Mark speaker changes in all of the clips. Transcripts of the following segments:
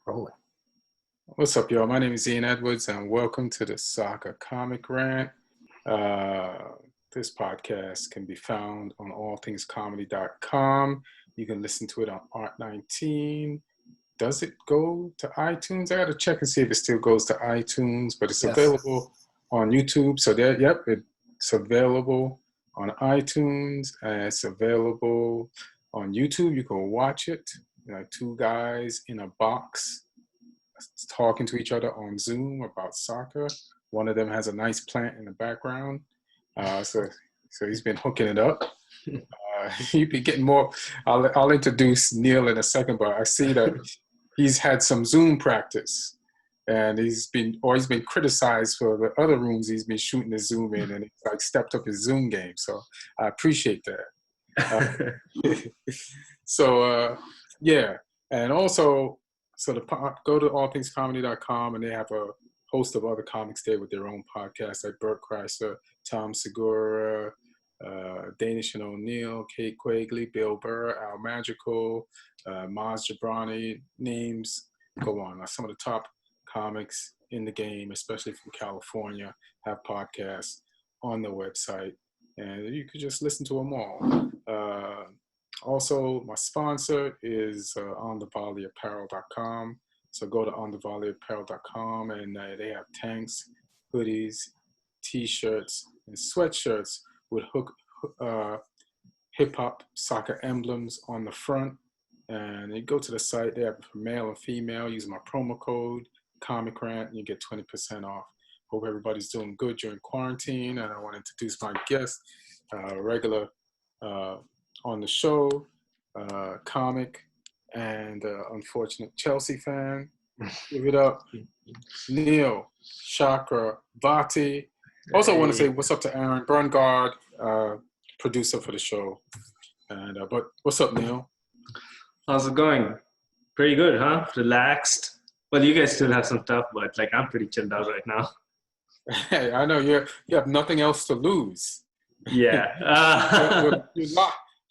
Speaker 1: Rolling.
Speaker 2: What's up, y'all? My name is Ian Edwards, and welcome to the Soccer Comic Rant. This podcast can be found on allthingscomedy.com. You can listen to it on Art19. Does it go to iTunes? I got to check and see if it still goes to iTunes, but it's available on YouTube. So there, it's available on iTunes, and it's available on YouTube. You can watch it. Like two guys in a box talking to each other on Zoom about soccer. One of them has a nice plant in the background. So he's been hooking it up. He'd be getting more. I'll introduce Neil in a second, but I see that he's had some Zoom practice, and he's been criticized for the other rooms he's been shooting his Zoom in, and he's like stepped up his Zoom game. So I appreciate that. Yeah, and also. So go to allthingscomedy.com, and they have a host of other comics there with their own podcasts, like Bert Kreischer, Tom Segura, Danish and O'Neill, Kate Quigley, Bill Burr, Al Magical, Maz Jabrani. Names go on. Some of the top comics in the game, especially from California, have podcasts on the website, and you could just listen to them all. Also, my sponsor is onthevolleyapparel.com. So go to onthevolleyapparel.com, and they have tanks, hoodies, T-shirts, and sweatshirts with hip-hop soccer emblems on the front. And you go to the site, they have it for male and female. Use my promo code, Comic Rant, and you get 20% off. Hope everybody's doing good during quarantine. And I want to introduce my guest, regular on the show, comic and unfortunate Chelsea fan. Give it up, Neil Chakravarty. Also want to say what's up to Aaron Brungardt, producer for the show. And but what's up, Neil?
Speaker 3: How's it going? Pretty good, huh? Relaxed. Well, you guys still have some stuff, but like I'm pretty chilled out right now.
Speaker 2: Hey, I know you have nothing else to lose.
Speaker 3: Yeah.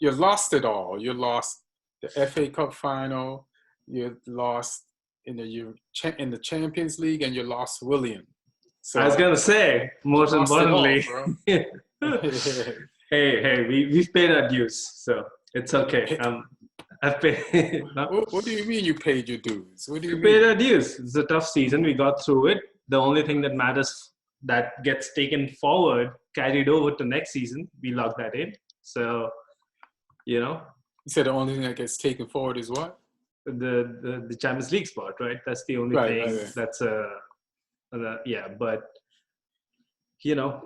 Speaker 2: You lost it all. You lost the FA Cup final. You lost in the Champions League, and you lost Willian. So
Speaker 3: I was gonna say, most importantly, hey, we've paid our dues, so it's okay. I've paid.
Speaker 2: What do you mean you paid your dues? What do you mean?
Speaker 3: Paid our dues. It's a tough season. We got through it. The only thing that matters that gets taken forward, carried over to next season, we lock that in. So. You
Speaker 2: said the only thing that gets taken forward is what?
Speaker 3: The Champions League spot, right? That's the only thing. Right. That's but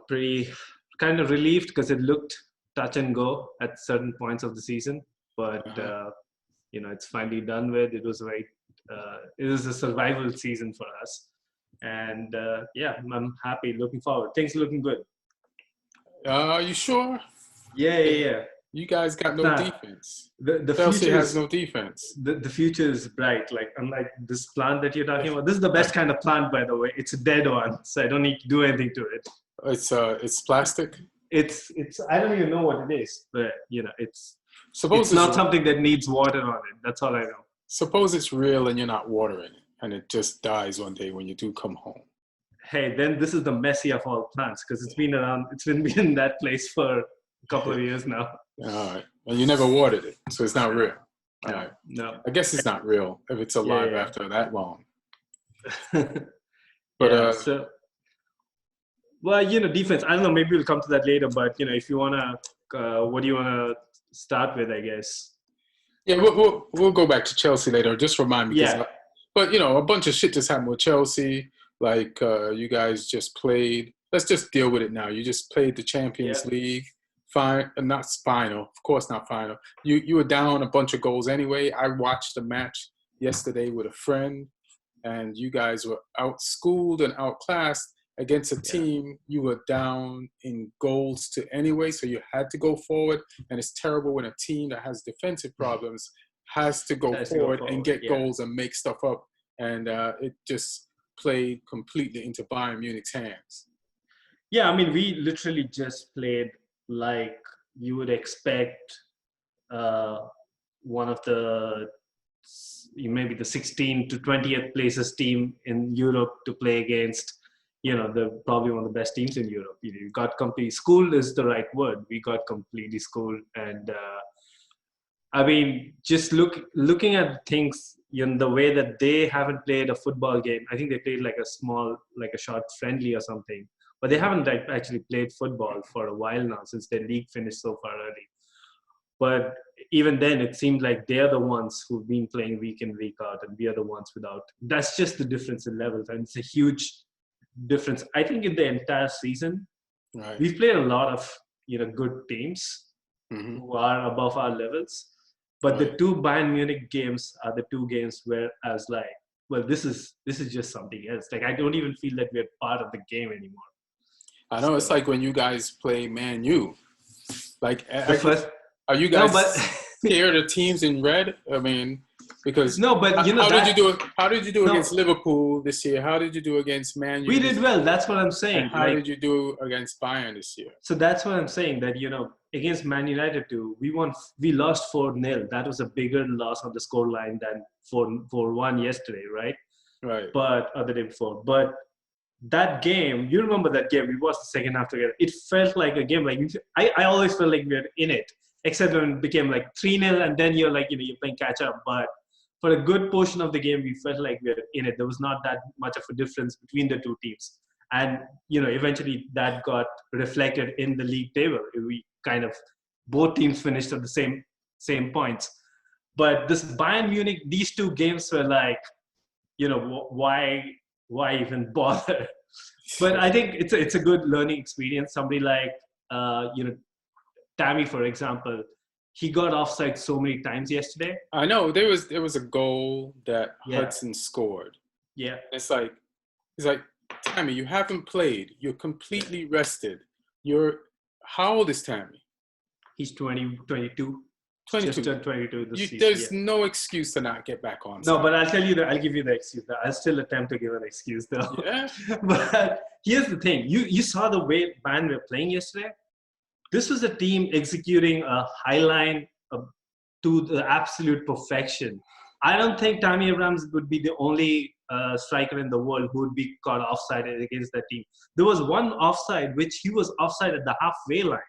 Speaker 3: pretty kind of relieved because it looked touch and go at certain points of the season, but it's finally done with. It was it was a survival season for us, and I'm happy, looking forward. Things are looking good.
Speaker 2: Are you sure?
Speaker 3: Yeah.
Speaker 2: You guys got no defense.
Speaker 3: The
Speaker 2: Chelsea has no defense.
Speaker 3: The future is bright. Like, unlike this plant that you're talking about, this is the best kind of plant, by the way. It's a dead one, so I don't need to do anything to it.
Speaker 2: It's plastic.
Speaker 3: It's. I don't even know what it is, but it's not something that needs water on it. That's all I know.
Speaker 2: Suppose it's real and you're not watering it, and it just dies one day when you do come home.
Speaker 3: Hey, then this is the messy of all plants because it's been around. It's been in that place for a couple of years now.
Speaker 2: All right. And you never watered it, so it's not real. All right.
Speaker 3: No.
Speaker 2: I guess it's not real if it's alive after that long.
Speaker 3: But defense. I don't know. Maybe we'll come to that later. But if you wanna, what do you wanna start with? I guess.
Speaker 2: Yeah, we'll go back to Chelsea later. Just remind me. Yeah. But a bunch of shit just happened with Chelsea. Like you guys just played. Let's just deal with it now. You just played the Champions League. Fine, not final. Of course, not final. You were down a bunch of goals anyway. I watched the match yesterday with a friend, and you guys were outschooled and outclassed against a team you were down in goals to anyway. So you had to go forward, and it's terrible when a team that has defensive problems has to go forward and get goals and make stuff up. And it just played completely into Bayern Munich's hands.
Speaker 3: Yeah, I mean, we literally just played like you would expect one of the maybe the 16 to 20th places team in Europe to play against, probably one of the best teams in Europe. You got completely schooled is the right word. We got completely schooled. And just looking at things, the way that they haven't played a football game. I think they played like a short friendly or something, but they haven't actually played football for a while now since their league finished so far early. But even then, it seemed like they're the ones who've been playing week in, week out, and we are the ones without. That's just the difference in levels, and it's a huge difference. I think in the entire season,
Speaker 2: right.
Speaker 3: We've played a lot of good teams who are above our levels, but the two Bayern Munich games are the two games where I was like, well, this is just something else. Like I don't even feel that we're part of the game anymore.
Speaker 2: I know it's like when you guys play Man U. Like are you guys scared of teams in red? I mean, because
Speaker 3: no, but
Speaker 2: how did you do it? How did you do against Liverpool this year? How did you do against Man U?
Speaker 3: We did well. That's what I'm saying.
Speaker 2: And how did you do against Bayern this year?
Speaker 3: So that's what I'm saying. That against Man United too, we lost 4-0. That was a bigger loss on the score line than 4-1 yesterday, right?
Speaker 2: Right.
Speaker 3: But the day before, but that game, you remember that game? We watched the second half together. It felt like a game. Like I always felt like we were in it, except when it became like 3-0, and then you're like you're playing catch up. But for a good portion of the game, we felt like we were in it. There was not that much of a difference between the two teams, and eventually that got reflected in the league table. We kind of both teams finished at the same points. But this Bayern Munich, these two games were like, why even bother? But I think it's a good learning experience. Somebody like Tammy, for example, he got offside so many times yesterday.
Speaker 2: I know there was a goal that Hudson scored.
Speaker 3: Yeah,
Speaker 2: it's like Tammy, you haven't played. You're completely rested. How old is Tammy?
Speaker 3: He's 22.
Speaker 2: 22.
Speaker 3: Just turned 22 this season.
Speaker 2: There's no excuse to not get back on.
Speaker 3: No, but I'll give you the excuse. I'll still attempt to give an excuse though.
Speaker 2: Yeah.
Speaker 3: But here's the thing. You saw the way Bayern were playing yesterday. This was a team executing a high line to the absolute perfection. I don't think Tammy Abrahams would be the only striker in the world who would be caught offside against that team. There was one offside which he was offside at the halfway line.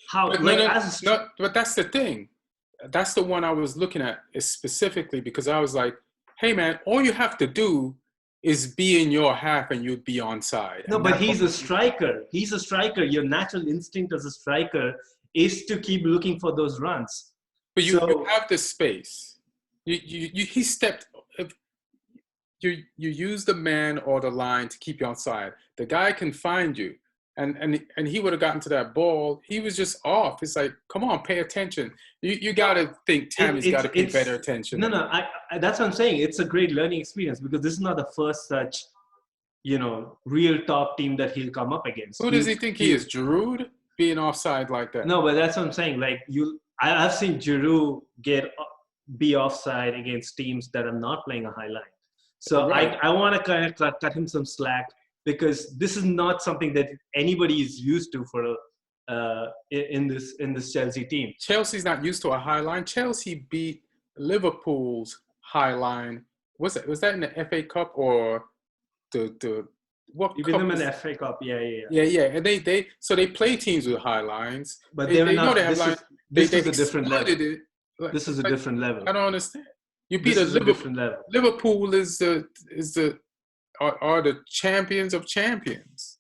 Speaker 3: How?
Speaker 2: But that's the thing. That's the one I was looking at specifically because I was like, hey man, all you have to do is be in your half and you'd be onside.
Speaker 3: No, but he's a striker. He's a striker. Your natural instinct as a striker is to keep looking for those runs.
Speaker 2: But you have the space. He stepped. You use the man or the line to keep you onside. The guy can find you. And he would have gotten to that ball. He was just off. It's like, come on, pay attention. You got to think Tammy's got to pay better attention.
Speaker 3: No, that's what I'm saying. It's a great learning experience because this is not the first such, real top team that he'll come up against.
Speaker 2: Who does he think he is? Giroud being offside like that?
Speaker 3: No, but that's what I'm saying. Like I've seen Giroud be offside against teams that are not playing a high line. So right. I want to kind of cut him some slack. Because this is not something that anybody is used to in this Chelsea team.
Speaker 2: Chelsea's not used to a high line. Chelsea beat Liverpool's high line. Was that in the FA Cup or the what?
Speaker 3: You beat them in the FA Cup, yeah.
Speaker 2: And they play teams with high lines,
Speaker 3: but they know they have lines. This is a different level. This is a different level.
Speaker 2: I don't understand. You beat a different level. Liverpool is the are the champions of champions.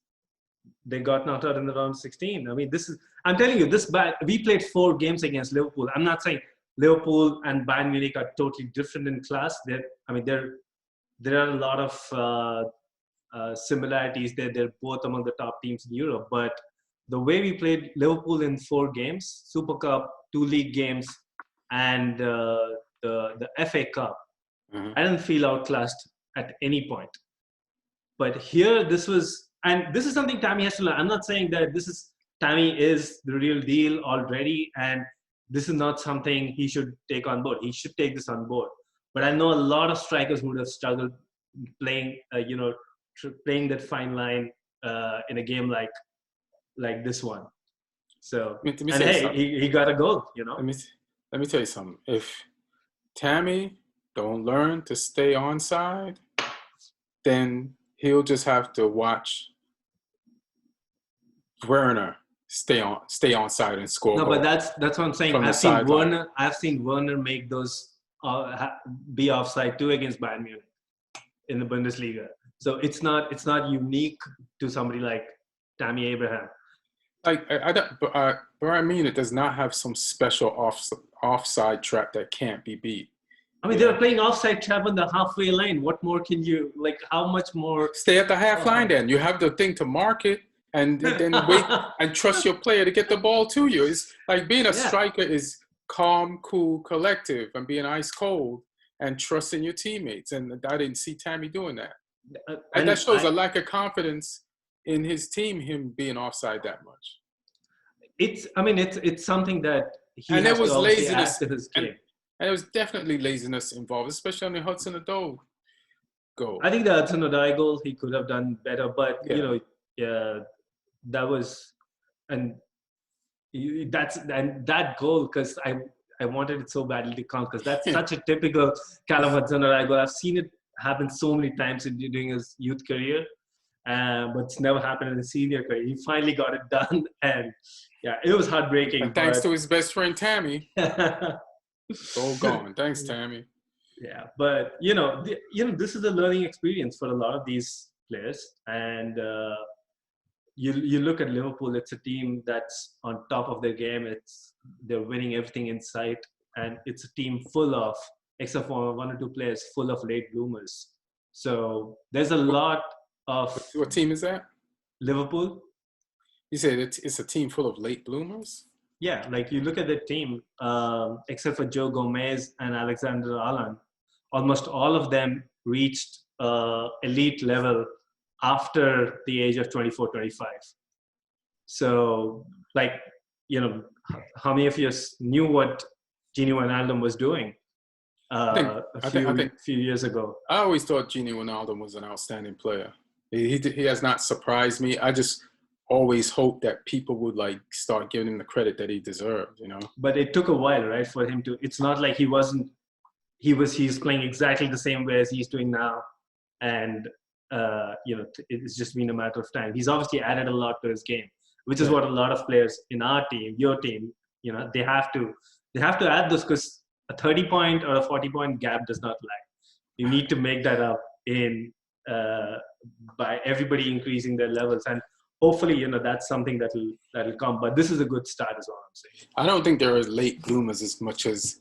Speaker 3: They got knocked out in the round of 16. I mean, I'm telling you, we played 4 games against Liverpool. I'm not saying Liverpool and Bayern Munich are totally different in class. There are a lot of similarities there. They're both among the top teams in Europe. But the way we played Liverpool in 4 games, Super Cup, 2 league games, and the FA Cup, I didn't feel outclassed at any point. But here, this is something Tammy has to learn. I'm not saying that Tammy is the real deal already, and this is not something he should take on board. He should take this on board. But I know a lot of strikers who would have struggled playing, playing that fine line in a game like this one. So, he got a goal.
Speaker 2: Let me tell you something. Tammy don't learn to stay onside, then he'll just have to watch Werner stay onside and score
Speaker 3: No, but
Speaker 2: goal
Speaker 3: that's what I'm saying.
Speaker 2: from the sideline.
Speaker 3: I've seen Werner make those be offside too against Bayern Munich in the Bundesliga. So it's not unique to somebody like Tammy Abraham.
Speaker 2: Like I don't, but I mean, it does not have some special offside trap that can't be beat.
Speaker 3: I mean, they were playing offside trap on the halfway line. What more can you like? How much more?
Speaker 2: Stay at the half line. Then you have the thing to mark it, and then wait and trust your player to get the ball to you. It's like being a striker is calm, cool, collective, and being ice cold and trusting your teammates. And I didn't see Tammy doing that. And that shows a lack of confidence in his team, him being offside that much.
Speaker 3: It's something that he
Speaker 2: and
Speaker 3: has
Speaker 2: there was
Speaker 3: to
Speaker 2: laziness
Speaker 3: add to his game.
Speaker 2: And there was definitely laziness involved, especially on the Hudson-Odoi goal.
Speaker 3: I think the Hudson-Odoi goal he could have done better, but that was that goal, because I wanted it so badly to count, because that's such a typical Callum Hudson-Odoi goal. I've seen it happen so many times during his youth career, but it's never happened in his senior career. He finally got it done, and it was heartbreaking.
Speaker 2: And thanks to his best friend Tammy. All gone. Thanks, Tammy.
Speaker 3: Yeah, but this is a learning experience for a lot of these players, and you look at Liverpool. It's a team that's on top of their game. They're winning everything in sight, and it's a team full of, except for one or two players, full of late bloomers. So there's a lot of.
Speaker 2: What team is that?
Speaker 3: Liverpool.
Speaker 2: You said it's a team full of late bloomers?
Speaker 3: Yeah, like you look at the team, except for Joe Gomez and Alexander Arnold, almost all of them reached elite level after the age of 24, 25. So, how many of you knew what Gini Wijnaldum was doing a few years ago?
Speaker 2: I always thought Gini Wijnaldum was an outstanding player. He has not surprised me. I just always hoped that people would start giving him the credit that he deserved,
Speaker 3: But it took a while, right, for him to. It's not like he's playing exactly the same way as he's doing now, and it's just been a matter of time. He's obviously added a lot to his game, which is what a lot of players in our team, your team, they have to add those, because a 30-point or a 40-point gap does not lie. You need to make that up by everybody increasing their levels, and hopefully, that's something that'll come. But this is a good start, is what I'm saying.
Speaker 2: I don't think there are late bloomers as much as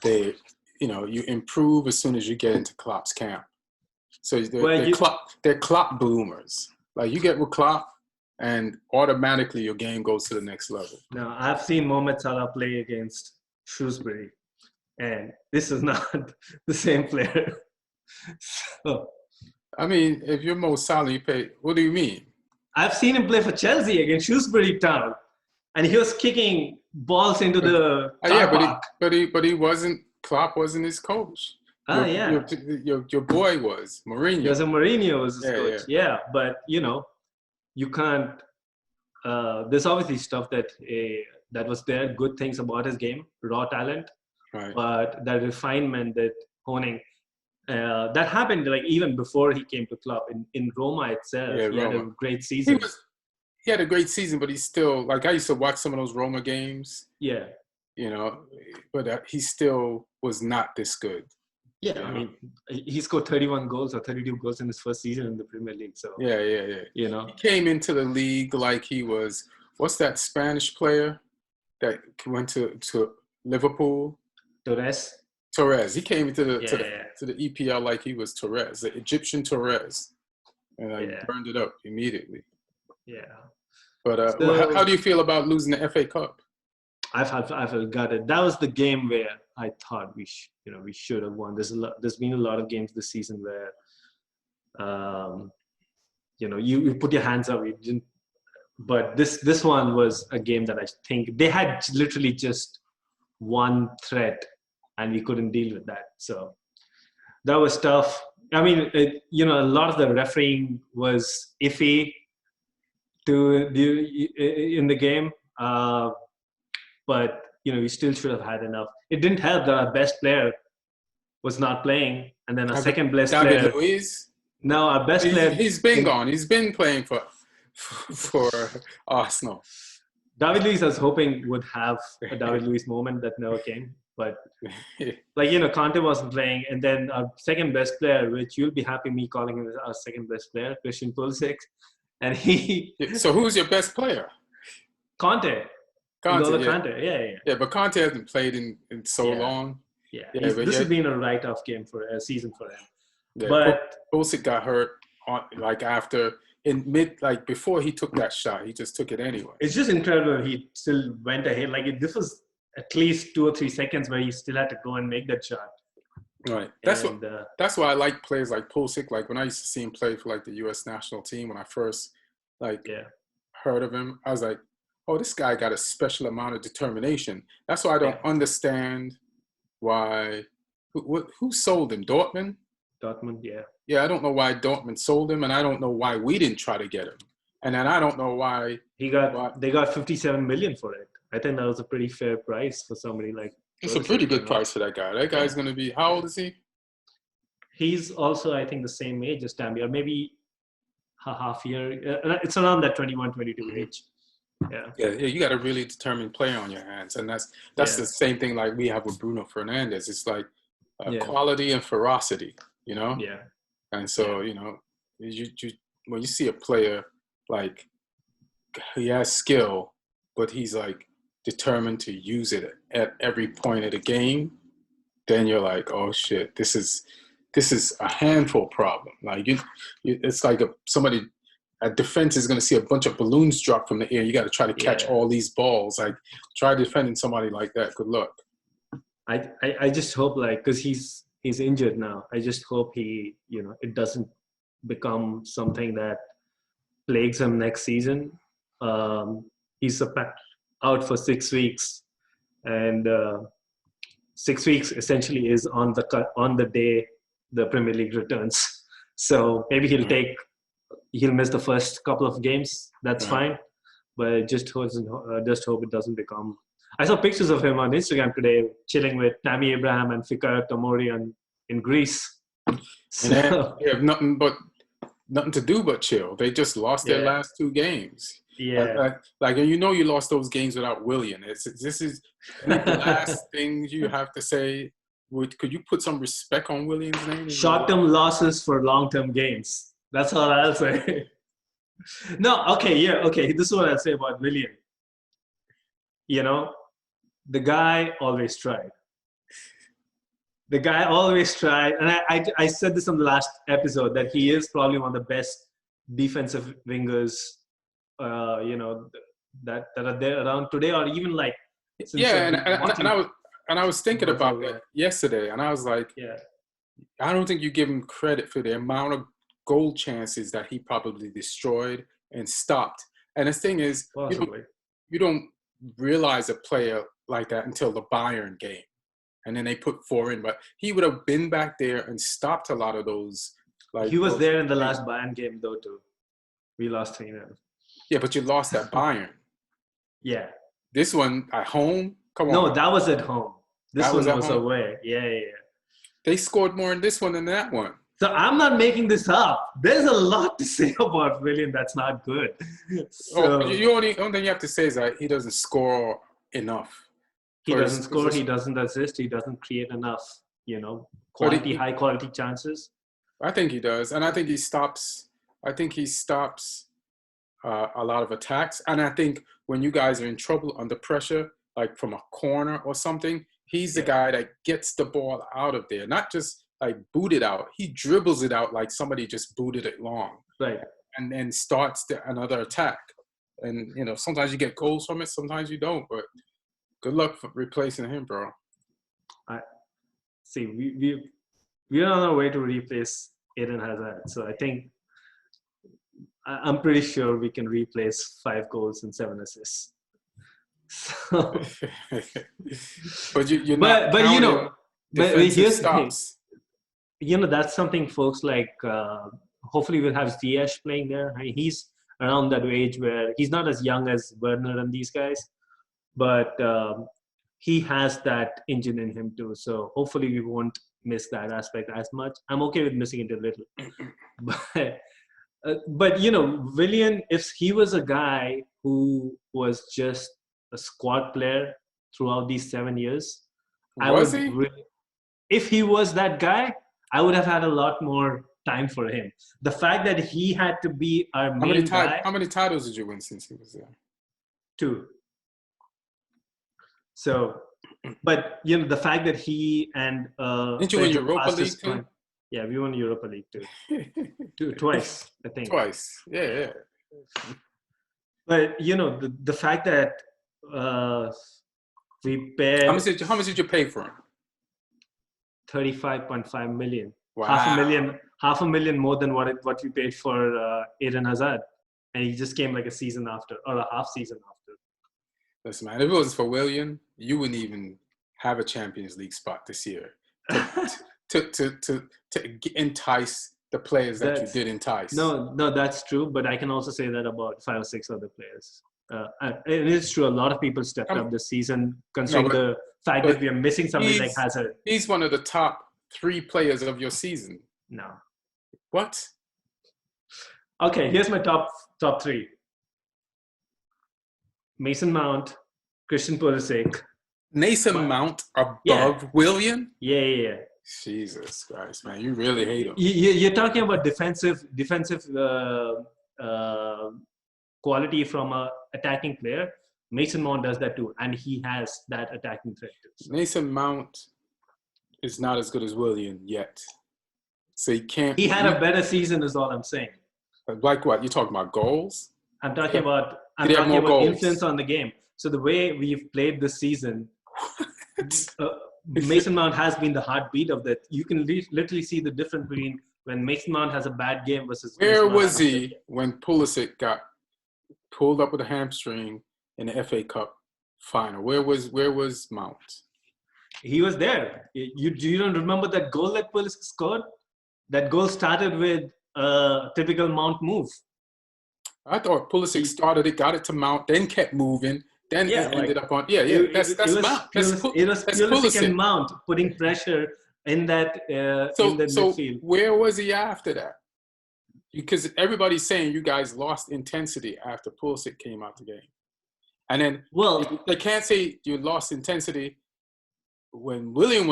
Speaker 2: you improve as soon as you get into Klopp's camp. So they're Klopp bloomers. Like you get with Klopp, and automatically your game goes to the next level.
Speaker 3: Now, I've seen Mohamed Salah play against Shrewsbury, and this is not the same player. So,
Speaker 2: I mean, if you're Mo Salah, you pay. What do you mean?
Speaker 3: I've seen him play for Chelsea against Shrewsbury Town, and he was kicking balls into the park.
Speaker 2: But he wasn't. Klopp wasn't his coach. Your boy was Mourinho.
Speaker 3: Yes, Mourinho was his coach. Yeah, but you can't. There's obviously stuff that was there, good things about his game, raw talent,
Speaker 2: right.
Speaker 3: But that refinement, that honing. That happened even before he came to club in Roma itself. He had a great season.
Speaker 2: He had a great season, but he's still I used to watch some of those Roma games.
Speaker 3: Yeah,
Speaker 2: but he still was not this good.
Speaker 3: Yeah, I mean, he scored 31 goals or 32 goals in his first season in the Premier League. So
Speaker 2: yeah. He came into the league like he was. What's that Spanish player that went to Liverpool? Torres. He came into the EPL like he was Torres, the Egyptian Torres, and burned it up immediately.
Speaker 3: Yeah.
Speaker 2: But how do you feel about losing the FA Cup?
Speaker 3: I felt gutted. That was the game where I thought we should have won. There's been a lot of games this season where, you put your hands up. You didn't, but this one was a game that I think they had literally just one threat, and we couldn't deal with that. So that was tough. I mean, a lot of the refereeing was iffy in the game, but we still should have had enough. It didn't help that our best player was not playing, and then our
Speaker 2: David,
Speaker 3: second best
Speaker 2: David
Speaker 3: player.
Speaker 2: Luiz.
Speaker 3: No, our best player.
Speaker 2: He's been gone. He's been playing for Arsenal.
Speaker 3: David Luiz, I was hoping would have a David Luiz moment that never came. But Conte wasn't playing, and then our second best player, which you'll be happy me calling him our second best player, Christian Pulisic, and he.
Speaker 2: So who's your best player?
Speaker 3: Conte.
Speaker 2: Conte, yeah.
Speaker 3: Conte, yeah.
Speaker 2: Yeah, but Conte hasn't played in so long.
Speaker 3: Yeah, this has been a write-off game for a season for him.
Speaker 2: Yeah,
Speaker 3: but
Speaker 2: Pulisic got hurt before he took that shot, he just took it anyway.
Speaker 3: It's just incredible he still went ahead. This was at least 2 or 3 seconds where he still had to go and make that shot.
Speaker 2: Right. That's why I like players like Pulisic. Like when I used to see him play for the U.S. national team, when I first heard of him, I was like, oh, this guy got a special amount of determination. That's why I don't understand why. Who sold him? Dortmund?
Speaker 3: Dortmund, yeah.
Speaker 2: Yeah, I don't know why Dortmund sold him, and I don't know why we didn't try to get him. And then I don't know why
Speaker 3: they got 57 million for it. I think that was a pretty fair price for somebody like.
Speaker 2: It's a pretty good price for that guy. That guy's going to be, how old is he?
Speaker 3: He's also, I think, the same age as Tammy, or maybe a half year. It's around that 21, 22 age.
Speaker 2: Yeah, you got a really determined player on your hands. And that's the same thing like we have with Bruno Fernandes. It's like quality and ferocity, Yeah. And so, when you see a player, he has skill, but he's determined to use it at every point of the game, then you're like, oh shit, this is a handful problem. It's like a defense is going to see a bunch of balloons drop from the air. You got to try to catch all these balls. Try defending somebody like that. Good luck.
Speaker 3: I just hope because he's injured now. I just hope he it doesn't become something that plagues him next season. He's out for 6 weeks, and 6 weeks essentially is on the day the Premier League returns. So maybe he'll miss the first couple of games. That's fine, but just hope it doesn't become. I saw pictures of him on Instagram today, chilling with Tammy Abraham and Fikayo Tomori in Greece. So,
Speaker 2: and they have nothing to do but chill. They just lost their last 2 games.
Speaker 3: Yeah.
Speaker 2: And you lost those games without Willian. This is the last thing you have to say. Could you put some respect on Willian's name?
Speaker 3: Short-term losses for long-term gains. That's all I'll say. No, okay. This is what I'll say about Willian. The guy always tried. And I said this on the last episode that he is probably one of the best defensive wingers, that are there around today, or even
Speaker 2: and I was thinking about that yesterday, and I was like, I don't think you give him credit for the amount of goal chances that he probably destroyed and stopped. And the thing is, you don't realize a player like that until the Bayern game, and then they put 4 in. But he would have been back there and stopped a lot of those.
Speaker 3: He was there in the last Bayern game though too. We lost 3-0.
Speaker 2: Yeah, but you lost at Bayern.
Speaker 3: Yeah.
Speaker 2: This one at home? Come on.
Speaker 3: No, that was at home. This one was away. Yeah.
Speaker 2: They scored more in this one than that one.
Speaker 3: So I'm not making this up. There's a lot to say about Willian that's not good.
Speaker 2: The only thing you have to say is that he doesn't score enough.
Speaker 3: He doesn't score. He doesn't assist. He doesn't create enough, high quality chances.
Speaker 2: I think he does, and I think he stops. A lot of attacks, and I think when you guys are in trouble under pressure, like from a corner or something, he's the guy that gets the ball out of there, not just boot it out. He dribbles it out like somebody just booted it long,
Speaker 3: right?
Speaker 2: And then starts another attack. And sometimes you get goals from it, sometimes you don't. But good luck for replacing him, bro.
Speaker 3: I see. We're on our way to replace Eden Hazard, so I think. I'm pretty sure we can replace 5 goals and 7 assists. So,
Speaker 2: but you're not.
Speaker 3: But here's the thing. That's something folks hopefully we'll have Ziyech playing there. I mean, he's around that age where he's not as young as Werner and these guys, but he has that engine in him too. So hopefully we won't miss that aspect as much. I'm okay with missing it a little, but Willian, if he was a guy who was just a squad player throughout these 7 years, I
Speaker 2: Was
Speaker 3: would
Speaker 2: he?
Speaker 3: really, if he was that guy, I would have had a lot more time for him. The fact that he had to be our main guy,
Speaker 2: How many titles did you win since he was there?
Speaker 3: 2. So, but the fact that he and
Speaker 2: Didn't you win
Speaker 3: Pedro
Speaker 2: Europa
Speaker 3: passed his
Speaker 2: League too?
Speaker 3: prime. Yeah, we won Europa League too. Twice, I think.
Speaker 2: Twice. Yeah.
Speaker 3: But the fact that we paid
Speaker 2: How much did you pay for him?
Speaker 3: 35.5 million.
Speaker 2: Wow.
Speaker 3: Half a million more than what we paid for Eden Hazard, and he just came like a season after, or a half season after.
Speaker 2: Listen, man, if it wasn't for Willian, you wouldn't even have a Champions League spot this year to entice the players that you did entice.
Speaker 3: No, that's true. But I can also say that about 5 or 6 other players. It is true. A lot of people stepped up this season, considering the fact that we are missing somebody like Hazard.
Speaker 2: He's one of the top 3 players of your season.
Speaker 3: No.
Speaker 2: What?
Speaker 3: Okay, here's my top 3. Mason Mount, Christian Pulisic.
Speaker 2: Mason Mount above Willian?
Speaker 3: Yeah.
Speaker 2: Jesus Christ, man, you really hate him.
Speaker 3: You're talking about defensive quality from a attacking player. Mason Mount does that too, and he has that attacking threat too.
Speaker 2: Mason Mount is not as good as Willian yet, so he can't.
Speaker 3: He had a better season, is all I'm saying.
Speaker 2: Like what? You're talking about goals?
Speaker 3: I'm talking about influence on the game. So the way we've played this season, Mason Mount has been the heartbeat of that. You can literally see the difference between when Mason Mount has a bad game versus.
Speaker 2: Where was he when Pulisic got pulled up with a hamstring in the FA Cup final? Where was Mount?
Speaker 3: He was there. You don't remember that goal that Pulisic scored? That goal started with a typical Mount move.
Speaker 2: I thought Pulisic started it, got it to Mount, then kept moving, then ended up on. That's Mount.
Speaker 3: It was Pulisic and Mount putting pressure in that midfield.
Speaker 2: Where was he after that? Because everybody's saying you guys lost intensity after Pulisic came out the game, and then they can't say you lost intensity when Willian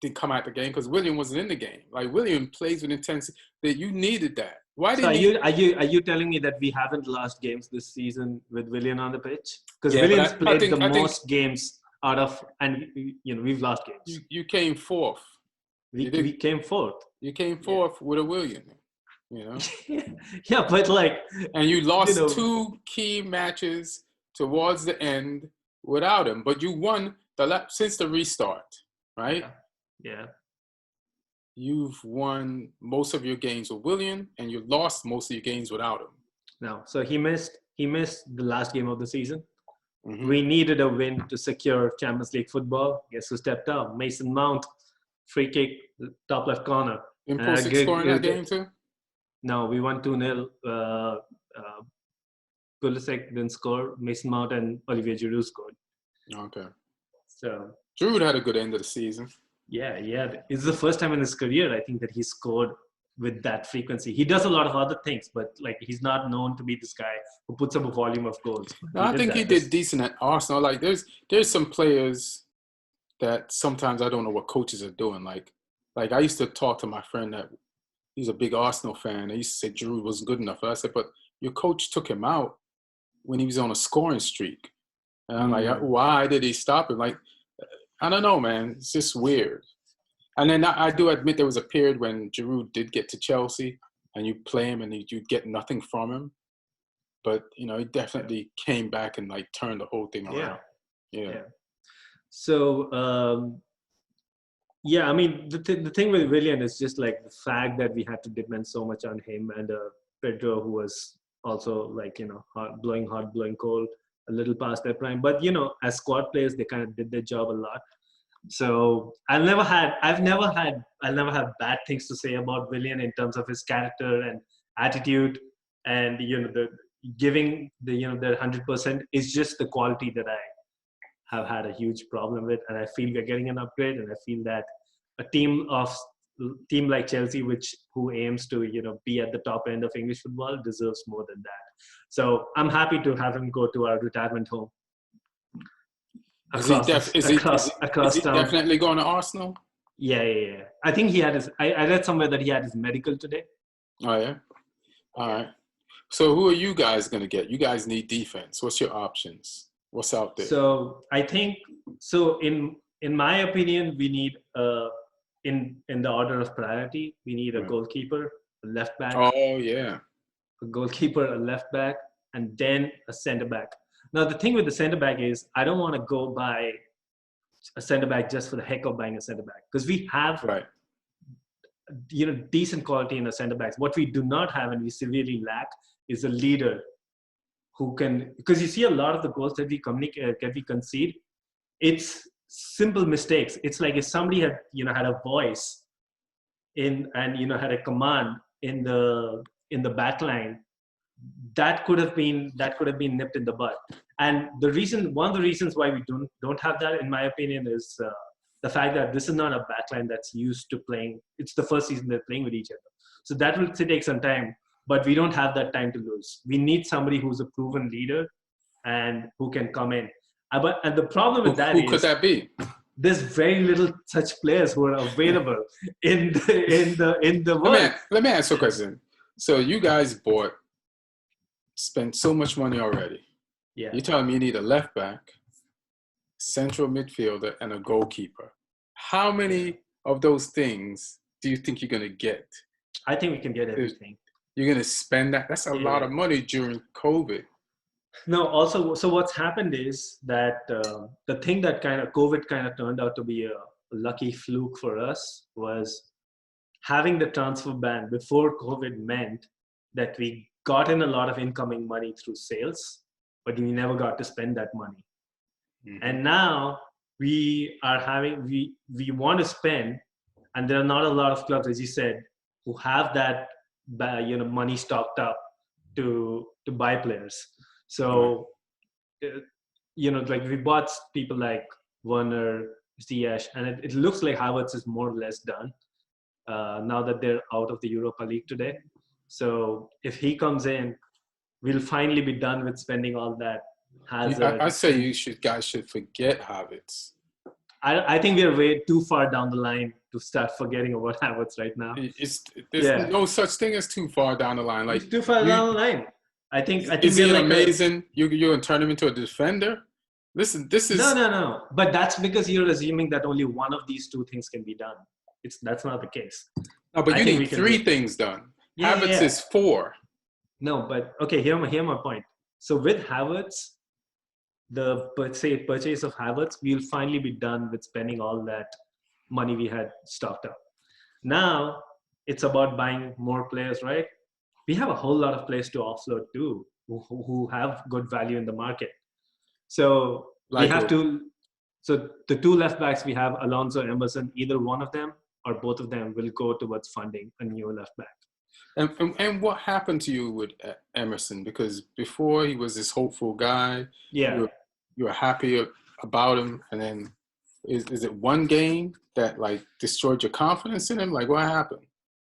Speaker 2: didn't come out the game, because Willian wasn't in the game. Like, Willian plays with intensity. That you needed that. Why didn't
Speaker 3: are you telling me that we haven't lost games this season with Willian on the pitch? Because Willian's played the most games out of, and we've lost games.
Speaker 2: You came fourth.
Speaker 3: We came fourth.
Speaker 2: You came fourth with a Willian.
Speaker 3: Yeah, but
Speaker 2: and you lost 2 key matches towards the end without him, but you won since the restart, right?
Speaker 3: Yeah.
Speaker 2: You've won most of your games with Willian, and you lost most of your games without him.
Speaker 3: No, so he missed the last game of the season.
Speaker 2: Mm-hmm.
Speaker 3: We needed a win to secure Champions League football. Guess who stepped up? Mason Mount, free kick, top left corner.
Speaker 2: And Pulisic scoring that game too?
Speaker 3: No, we won 2-0. Pulisic didn't score. Mason Mount and Olivier Giroud scored.
Speaker 2: Okay.
Speaker 3: So
Speaker 2: Giroud had a good end of the season.
Speaker 3: Yeah. It's the first time in his career, I think, that he scored with that frequency. He does a lot of other things, but he's not known to be this guy who puts up a volume of goals.
Speaker 2: No, I think he did decent at Arsenal. Like, there's some players that sometimes I don't know what coaches are doing. Like I used to talk to my friend that he's a big Arsenal fan. I used to say Giroud wasn't good enough. I said, but your coach took him out when he was on a scoring streak. And I'm like, why did he stop him? Like, I don't know, man. It's just weird. And then I do admit there was a period when Giroud did get to Chelsea and you play him and you'd get nothing from him. But, he definitely came back and turned the whole thing around. Yeah.
Speaker 3: So, I mean, the thing with Willian is just the fact that we had to depend so much on him and Pedro, who was also hard blowing cold, a little past their prime. But, as squad players, they kind of did their job a lot. So I'll never have bad things to say about Willian in terms of his character and attitude, and the giving their 100% is just the quality that I have had a huge problem with, and I feel we're getting an upgrade, and I feel that team like Chelsea, who aims to be at the top end of English football, deserves more than that. So I'm happy to have him go to our retirement home across
Speaker 2: he
Speaker 3: town.
Speaker 2: definitely going to Arsenal?
Speaker 3: Yeah. I think he had his. I read somewhere that he had his medical today.
Speaker 2: Oh yeah. All right. So who are you guys going to get? You guys need defense. What's your options? What's out there?
Speaker 3: So I think in my opinion, we need in the order of priority, we need a goalkeeper, a left back.
Speaker 2: Oh yeah.
Speaker 3: A goalkeeper, a left back, and then a center back. Now the thing with the center back is I don't want to go buy a center back just for the heck of buying a center back, because we have decent quality in the center backs. What we do not have and we severely lack is a leader who can, because you see a lot of the goals that we concede, it's simple mistakes. It's like if somebody had had a voice and had a command in the back line, that could have been nipped in the bud. And one of the reasons why we don't have that, in my opinion, is the fact that this is not a backline that's used to playing. It's the first season they're playing with each other, so that will take some time. But we don't have that time to lose. We need somebody who's a proven leader and who can come in. And the problem with that is,
Speaker 2: who could that be?
Speaker 3: There's very little such players who are available in the world.
Speaker 2: Let me ask you a question. So you guys spent so much money already.
Speaker 3: Yeah.
Speaker 2: You're telling me you need a left back, central midfielder, and a goalkeeper. How many of those things do you think you're going to get?
Speaker 3: I think we can get everything.
Speaker 2: You're going to spend that? That's a lot of money during COVID.
Speaker 3: No, also, so what's happened is that the thing that COVID turned out to be a lucky fluke for us was having the transfer ban before COVID meant that we got in a lot of incoming money through sales, but we never got to spend that money. Mm-hmm. And now we want to spend, and there are not a lot of clubs, as you said, who have that money stocked up to buy players. So, like we bought people like Werner, Ziyech, and it looks like Havertz is more or less done now that they're out of the Europa League today. So if he comes in, we'll finally be done with spending all that.
Speaker 2: I say guys should forget Havertz.
Speaker 3: I think we're way too far down the line to start forgetting about Havertz right now.
Speaker 2: There's no such thing as too far down the line. Like
Speaker 3: it's too far down the line. I think
Speaker 2: is he amazing? You're gonna turn him into a defender? Listen, this is
Speaker 3: no. But that's because you're assuming that only one of these two things can be done. That's not the case.
Speaker 2: No, but you need three things done. Havertz is 4.
Speaker 3: No, but okay. Hear my point. So with Havertz, the purchase of Havertz, we'll finally be done with spending all that money we had stocked up. Now it's about buying more players, right? We have a whole lot of players to offload too, who have good value in the market. So we have to. So the two left backs we have, Alonso, Emerson, either one of them or both of them will go towards funding a new left back.
Speaker 2: And what happened to you with Emerson? Because before he was this hopeful guy.
Speaker 3: Yeah.
Speaker 2: You were happy about him, and then is it one game that like destroyed your confidence in him? Like what happened?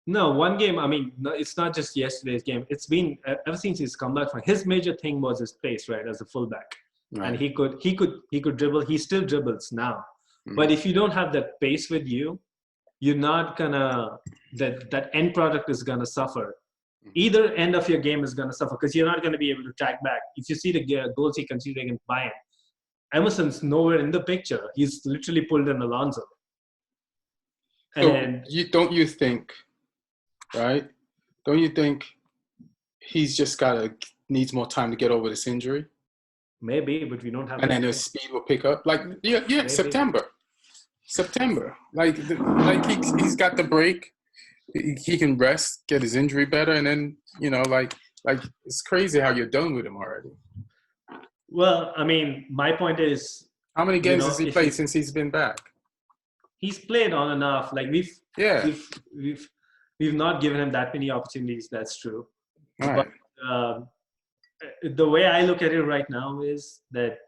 Speaker 3: No, one game. I mean, it's not just yesterday's game. It's been ever since he's come back from. His major thing was his pace, right, as a fullback, right. And he could dribble. He still dribbles now, but if you don't have that pace with you, you're not gonna that end product is gonna suffer. Either end of your game is gonna suffer because you're not gonna be able to track back. If you see the goals he conceded against Bayern, Emerson's nowhere in the picture. He's literally pulled in Alonso.
Speaker 2: And don't you think? Right? Don't you think he's just needs more time to get over this injury?
Speaker 3: Maybe, but we don't have.
Speaker 2: And then his speed will pick up. Like maybe. September. Like he's got the break. He can rest, get his injury better, and then like it's crazy how you're done with him already.
Speaker 3: Well, I mean, my point is,
Speaker 2: how many games has he played since he's been back?
Speaker 3: He's played on and off. Like we've not given him that many opportunities. That's true.
Speaker 2: Right.
Speaker 3: But the way I look at it right now is that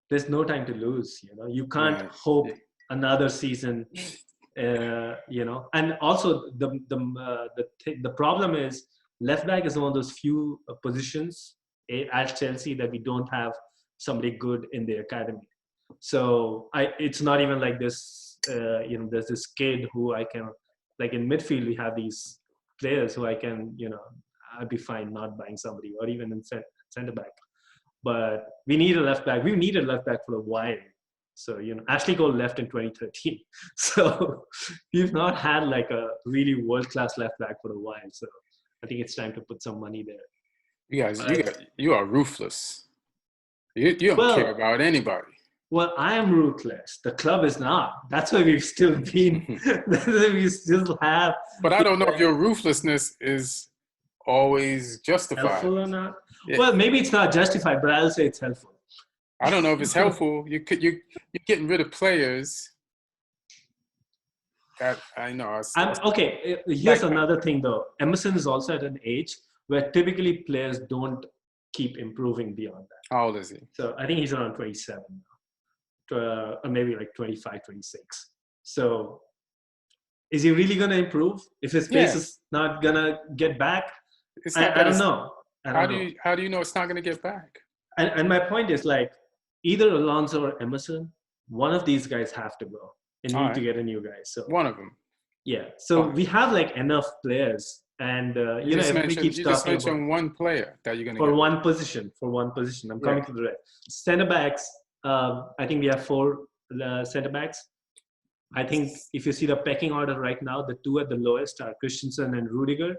Speaker 3: there's no time to lose. You can't hope another season And also the problem is left back is one of those few positions at Chelsea that we don't have somebody good in the academy. So it's not even like this. There's this kid who I can, like in midfield we have these players who I can, I'd be fine not buying somebody, or even in center back. But we need a left back. We've needed left back for a while. So, Ashley Cole left in 2013. So we've not had like a really world-class left back for a while. So I think it's time to put some money there.
Speaker 2: You are ruthless. You don't care about anybody.
Speaker 3: Well, I am ruthless. The club is not. That's why we've still been. That's why we still have.
Speaker 2: But I don't know if your ruthlessness is always justified.
Speaker 3: Helpful or not? Yeah. Well, maybe it's not justified, but I'll say it's helpful.
Speaker 2: I don't know if it's helpful. You're getting rid of players. That I know.
Speaker 3: Okay. Here's another thing, though. Emerson is also at an age where typically players don't keep improving beyond that.
Speaker 2: How old is he?
Speaker 3: So I think he's around 27 now, or maybe like 25, 26. So is he really going to improve if his pace is not going to get back? I don't know.
Speaker 2: How do you know it's not going to get back?
Speaker 3: And my point is, like, either Alonso or Emerson, one of these guys have to go and need to get a new guy. So
Speaker 2: one of them.
Speaker 3: Yeah. So we have like enough players. And
Speaker 2: you just mentioned one player that you're going to
Speaker 3: get. One position. I'm coming to the rest. Center backs, I think we have 4 center backs. I think if you see the pecking order right now, the 2 at the lowest are Christensen and Rudiger.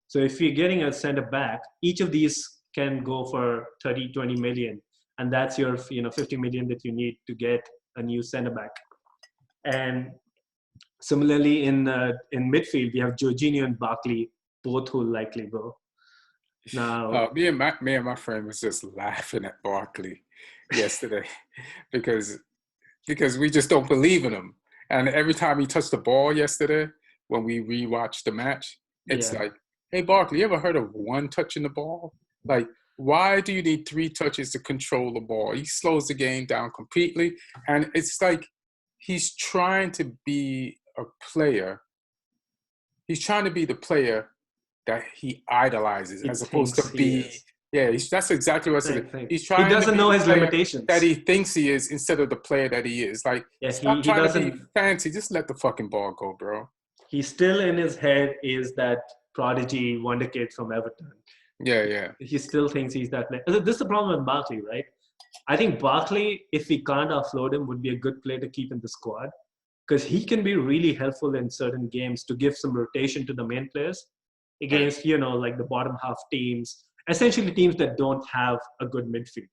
Speaker 3: So if you're getting a center back, each of these can go for 30, 20 million. And that's your 50 million that you need to get a new center back. And similarly, in midfield, we have Jorginho and Barkley, both who likely go. Now,
Speaker 2: me and my friend was just laughing at Barkley yesterday because we just don't believe in him. And every time he touched the ball yesterday, when we rewatched the match, it's like, hey, Barkley, you ever heard of one touching the ball? Like, why do you need 3 touches to control the ball? He slows the game down completely. And it's like he's trying to be a player. He's trying to be the player that he idolizes as opposed to be. Yeah, that's exactly what I said. He's trying.
Speaker 3: He doesn't know his limitations.
Speaker 2: That he thinks he is instead of the player that he is. Like, stop trying to be fancy. Just let the fucking ball go, bro.
Speaker 3: He still in his head is that prodigy wonder kid from Everton.
Speaker 2: Yeah.
Speaker 3: He still thinks he's that player. This is the problem with Barkley, right? I think Barkley, if we can't offload him, would be a good player to keep in the squad because he can be really helpful in certain games to give some rotation to the main players against, like the bottom half teams, essentially teams that don't have a good midfield.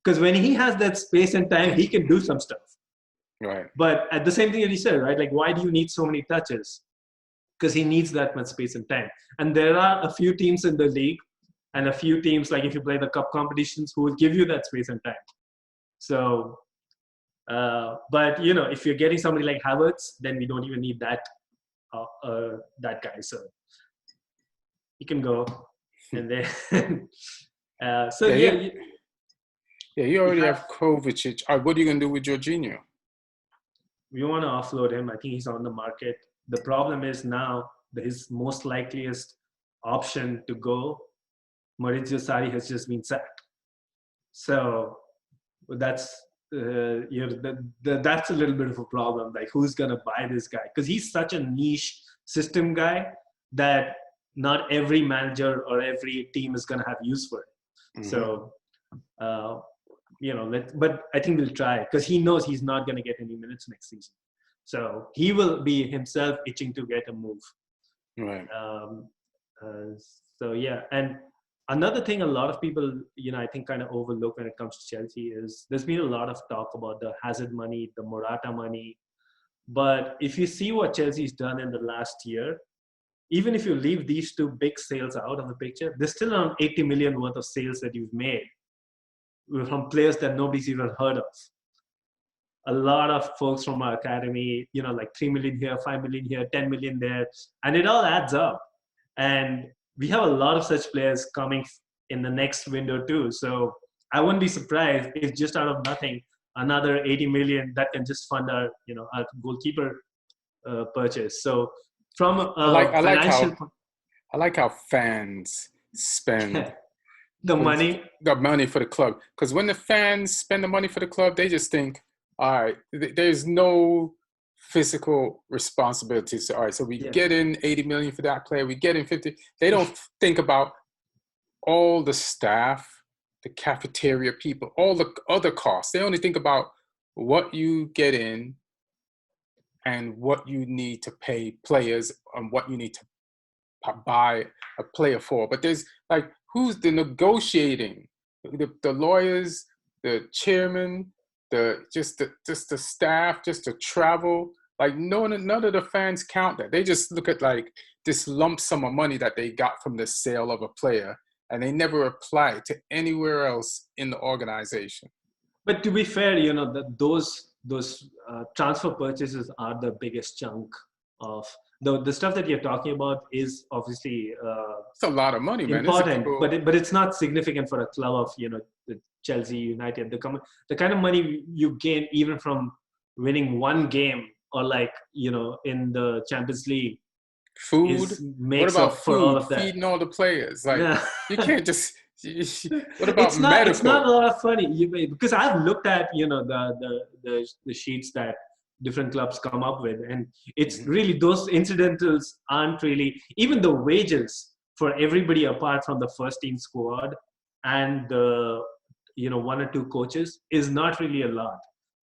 Speaker 3: Because when he has that space and time, he can do some stuff.
Speaker 2: Right.
Speaker 3: But at the same thing that he said, right? Like, why do you need so many touches? Because he needs that much space and time. And there are a few teams in the league and a few teams, like if you play the cup competitions, who will give you that space and time. So, but, if you're getting somebody like Havertz, then we don't even need that guy. So he can go. And then,
Speaker 2: you already have Kovacic. What are you going to do with Jorginho?
Speaker 3: We want to offload him. I think he's on the market. The problem is now his most likeliest option to go, Maurizio Sarri, has just been sacked. So that's that's a little bit of a problem. Like, who's going to buy this guy? Because he's such a niche system guy that not every manager or every team is going to have use for it. Mm-hmm. So, but I think we'll try because he knows he's not going to get any minutes next season. So he will be himself itching to get a move.
Speaker 2: Right.
Speaker 3: And another thing a lot of people, I think kind of overlook when it comes to Chelsea is there's been a lot of talk about the Hazard money, the Morata money. But if you see what Chelsea's done in the last year, even if you leave these 2 big sales out of the picture, there's still around 80 million worth of sales that you've made from players that nobody's even heard of. A lot of folks from our academy, like 3 million here, 5 million here, 10 million there, and it all adds up. And we have a lot of such players coming in the next window too. So I wouldn't be surprised if just out of nothing, another 80 million that can just fund our, our goalkeeper purchase. So from
Speaker 2: I like
Speaker 3: a
Speaker 2: I like
Speaker 3: financial
Speaker 2: how I like how fans spend
Speaker 3: the
Speaker 2: for
Speaker 3: money.
Speaker 2: the money for the club. Because when the fans spend the money for the club, they just think, all right, there's no physical responsibilities. All right, so we
Speaker 3: Yeah.
Speaker 2: get in 80 million for that player, we get in 50. They don't think about all the staff, the cafeteria people, all the other costs. They only think about what you get in and what you need to pay players and what you need to buy a player for. But there's like, who's the negotiating? The lawyers, the chairman, just the staff, just the travel. Like none of the fans count that. They just look at like this lump sum of money that they got from the sale of a player, and they never apply it to anywhere else in the organization.
Speaker 3: But to be fair, that those transfer purchases are the biggest chunk of the stuff that you're talking about is obviously
Speaker 2: It's a lot of money, man. This is
Speaker 3: important,
Speaker 2: people.
Speaker 3: but it's not significant for a club of the Chelsea, United. The kind of money you gain even from winning one game or like in the Champions League
Speaker 2: Food. What
Speaker 3: makes
Speaker 2: about
Speaker 3: up for all
Speaker 2: food?
Speaker 3: of that.
Speaker 2: Feeding all the players. Like
Speaker 3: Yeah.
Speaker 2: you can't just. What about
Speaker 3: It's not a
Speaker 2: medical?
Speaker 3: lot of funny because I've looked at the sheets that different clubs come up with, and it's
Speaker 2: Mhm.
Speaker 3: really those incidentals aren't really even the wages for everybody apart from the first team squad and the one or two coaches is not really a lot.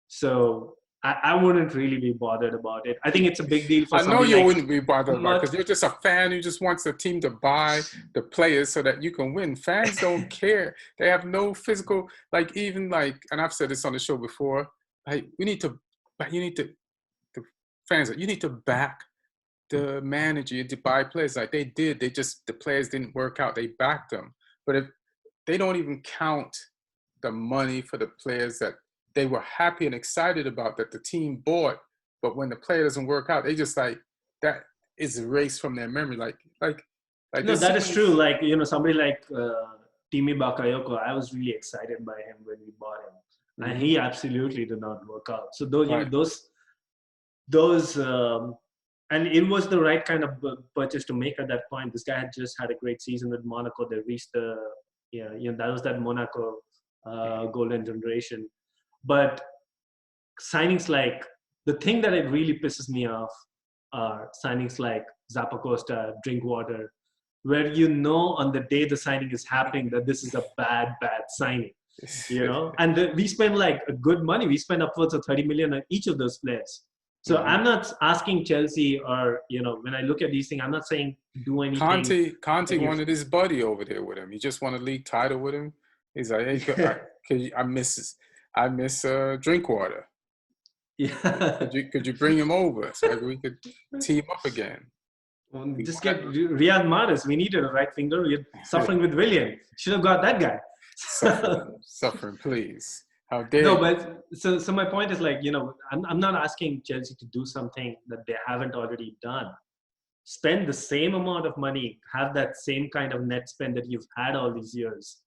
Speaker 3: So I wouldn't really be bothered about it. I think it's a big deal for
Speaker 2: I know
Speaker 3: somebody
Speaker 2: you
Speaker 3: like
Speaker 2: wouldn't be bothered about it
Speaker 3: much.
Speaker 2: because you're just a fan who just wants the team to buy the players so that you can win. Fans don't care. They have no physical, like even like, and I've said this on the show before. Like you need to the fans. You need to back the manager to buy players. Like they did. The players didn't work out. They backed them, but if they don't even count the money for the players that they were happy and excited about that the team bought, but when the player doesn't work out, they just like that is erased from their memory. Like
Speaker 3: No,
Speaker 2: this
Speaker 3: that is true.
Speaker 2: seems.
Speaker 3: Like, somebody like Timi Bakayoko, I was really excited by him when we bought him. And
Speaker 2: Mhm.
Speaker 3: he absolutely did not work out. So those,
Speaker 2: Right.
Speaker 3: those, and it was the right kind of purchase to make at that point. This guy had just had a great season with Monaco. They reached that was that Monaco golden generation. But signings like the thing that it really pisses me off are signings like Zappacosta, Drinkwater, where on the day the signing is happening that this is a bad signing, and we spend like a good money. We spend upwards of 30 million on each of those players. So
Speaker 2: Mhm.
Speaker 3: I'm not asking Chelsea or, when I look at these things, I'm not saying do anything.
Speaker 2: Conte
Speaker 3: Against.
Speaker 2: wanted his buddy over there with him. He just won a league title with him. He's like, hey, I miss Drinkwater.
Speaker 3: Yeah.
Speaker 2: Could you bring him over so like we could team up again?
Speaker 3: Just get Riyad Mahrez. We needed a right finger. We're suffering with Willian. Should have got that guy.
Speaker 2: Suffering, please. How dare
Speaker 3: No,
Speaker 2: you?
Speaker 3: but so my point is like, I'm not asking Chelsea to do something that they haven't already done. Spend the same amount of money, have that same kind of net spend that you've had all these years.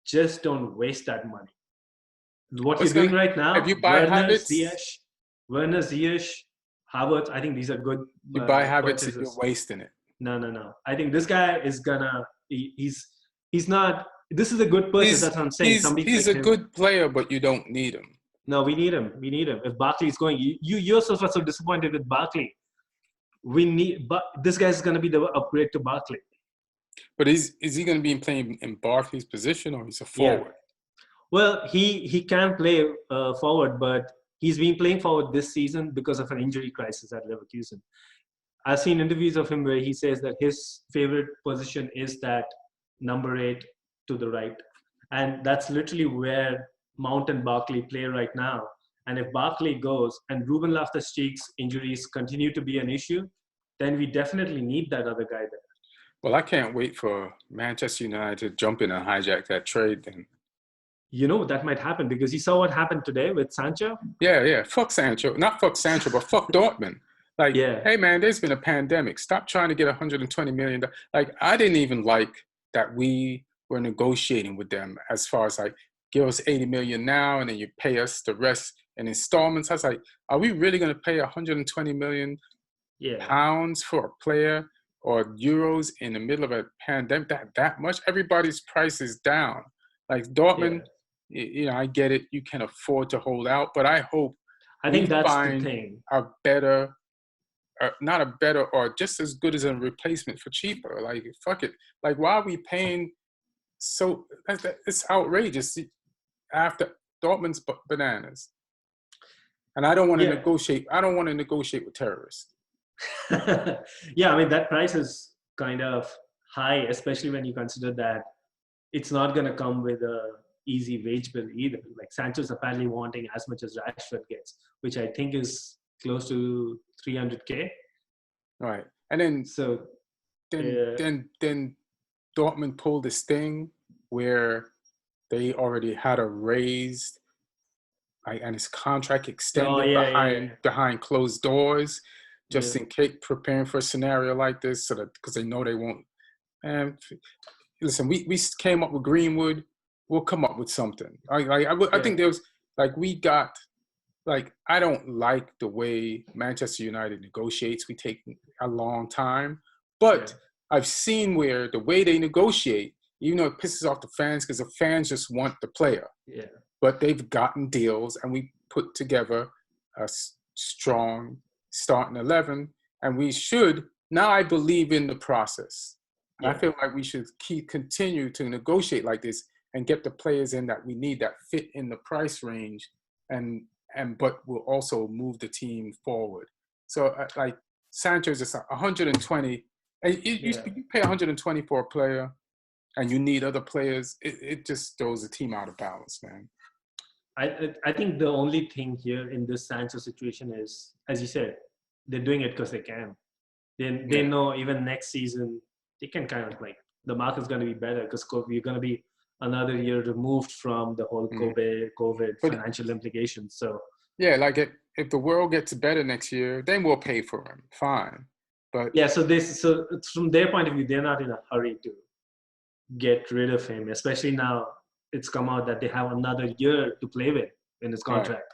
Speaker 3: Just don't waste that money. What you're
Speaker 2: What's
Speaker 3: doing
Speaker 2: gonna
Speaker 3: right
Speaker 2: if you
Speaker 3: now,
Speaker 2: buy habits?
Speaker 3: Werner, Ziyech, Havertz, I think these are good
Speaker 2: You buy habits, you're
Speaker 3: purchases.
Speaker 2: wasting it.
Speaker 3: No. I think this guy is he's not. This is a good purchase.
Speaker 2: He's
Speaker 3: That's what I'm saying.
Speaker 2: he's
Speaker 3: Somebody
Speaker 2: he's
Speaker 3: like
Speaker 2: a
Speaker 3: him.
Speaker 2: good player, but you don't need him.
Speaker 3: No, we need him. We need him. If Barkley is going, you yourself are so disappointed with Barkley. But this guy's going to be the upgrade to Barkley.
Speaker 2: But is he going to be playing in Barkley's position or he's a
Speaker 3: Yeah.
Speaker 2: forward?
Speaker 3: Well, he can play forward, but he's been playing forward this season because of an injury crisis at Leverkusen. I've seen interviews of him where he says that his favorite position is that number 8 to the right. And that's literally where Mount and Barkley play right now. And if Barkley goes and Ruben Loftus-Cheek's injuries continue to be an issue, then we definitely need that other guy there.
Speaker 2: Well, I can't wait for Manchester United to jump in and hijack that trade then.
Speaker 3: That might happen because you saw what happened today with Sancho.
Speaker 2: Yeah. Fuck Sancho. Not fuck Sancho, but fuck Dortmund. Like,
Speaker 3: Yeah.
Speaker 2: hey, man, there's been a pandemic. Stop trying to get $120 million. Like, I didn't even like that we were negotiating with them as far as like give us 80 million now, and then you pay us the rest in installments. I was like, are we really going to pay 120 million
Speaker 3: Yeah.
Speaker 2: pounds for a player or euros in the middle of a pandemic? That much? Everybody's price is down. Like Dortmund, I get it. You can afford to hold out, but I hope
Speaker 3: I
Speaker 2: we
Speaker 3: think that's the
Speaker 2: find
Speaker 3: thing.
Speaker 2: a better, not a better, or just as good as a replacement for cheaper. Like, fuck it. Like, why are we paying so? It's outrageous. After Dortmund's bananas, and I don't want to
Speaker 3: Yeah.
Speaker 2: negotiate. I don't want to negotiate with terrorists.
Speaker 3: Yeah, I mean, that price is kind of high, especially when you consider that it's not going to come with a easy wage bill either. Like Sancho's apparently wanting as much as Rashford gets, which I think is close to 300K.
Speaker 2: Right, and then
Speaker 3: So
Speaker 2: then Dortmund pulled this thing where they already had a raise, and his contract extended behind closed doors, just in case, preparing for a scenario like this, so that because they know they won't. And listen, we came up with Greenwood. We'll come up with something. I think there was we got. Like, I don't like the way Manchester United negotiates. We take a long time. But I've seen where the way they negotiate, even though it pisses off the fans because the fans just want the player.
Speaker 3: Yeah.
Speaker 2: But they've gotten deals, and we put together a strong starting 11. And we should, now I believe in the process. And I feel like we should continue to negotiate like this and get the players in that we need that fit in the price range, but will also move the team forward. So like Sancho's just 120, and you pay 120 for a player, and you need other players. It just throws the team out of balance, man.
Speaker 3: I think the only thing here in this Sancho situation is, as you said, they're doing it because they can. They know even next season they can kind of like the market's going to be better because we're going to be another year removed from the whole COVID financial implications. So
Speaker 2: like if the world gets better next year, then we'll pay for him. Fine, but
Speaker 3: so from their point of view, they're not in a hurry to get rid of him, especially now it's come out that they have another year to play with in his contract.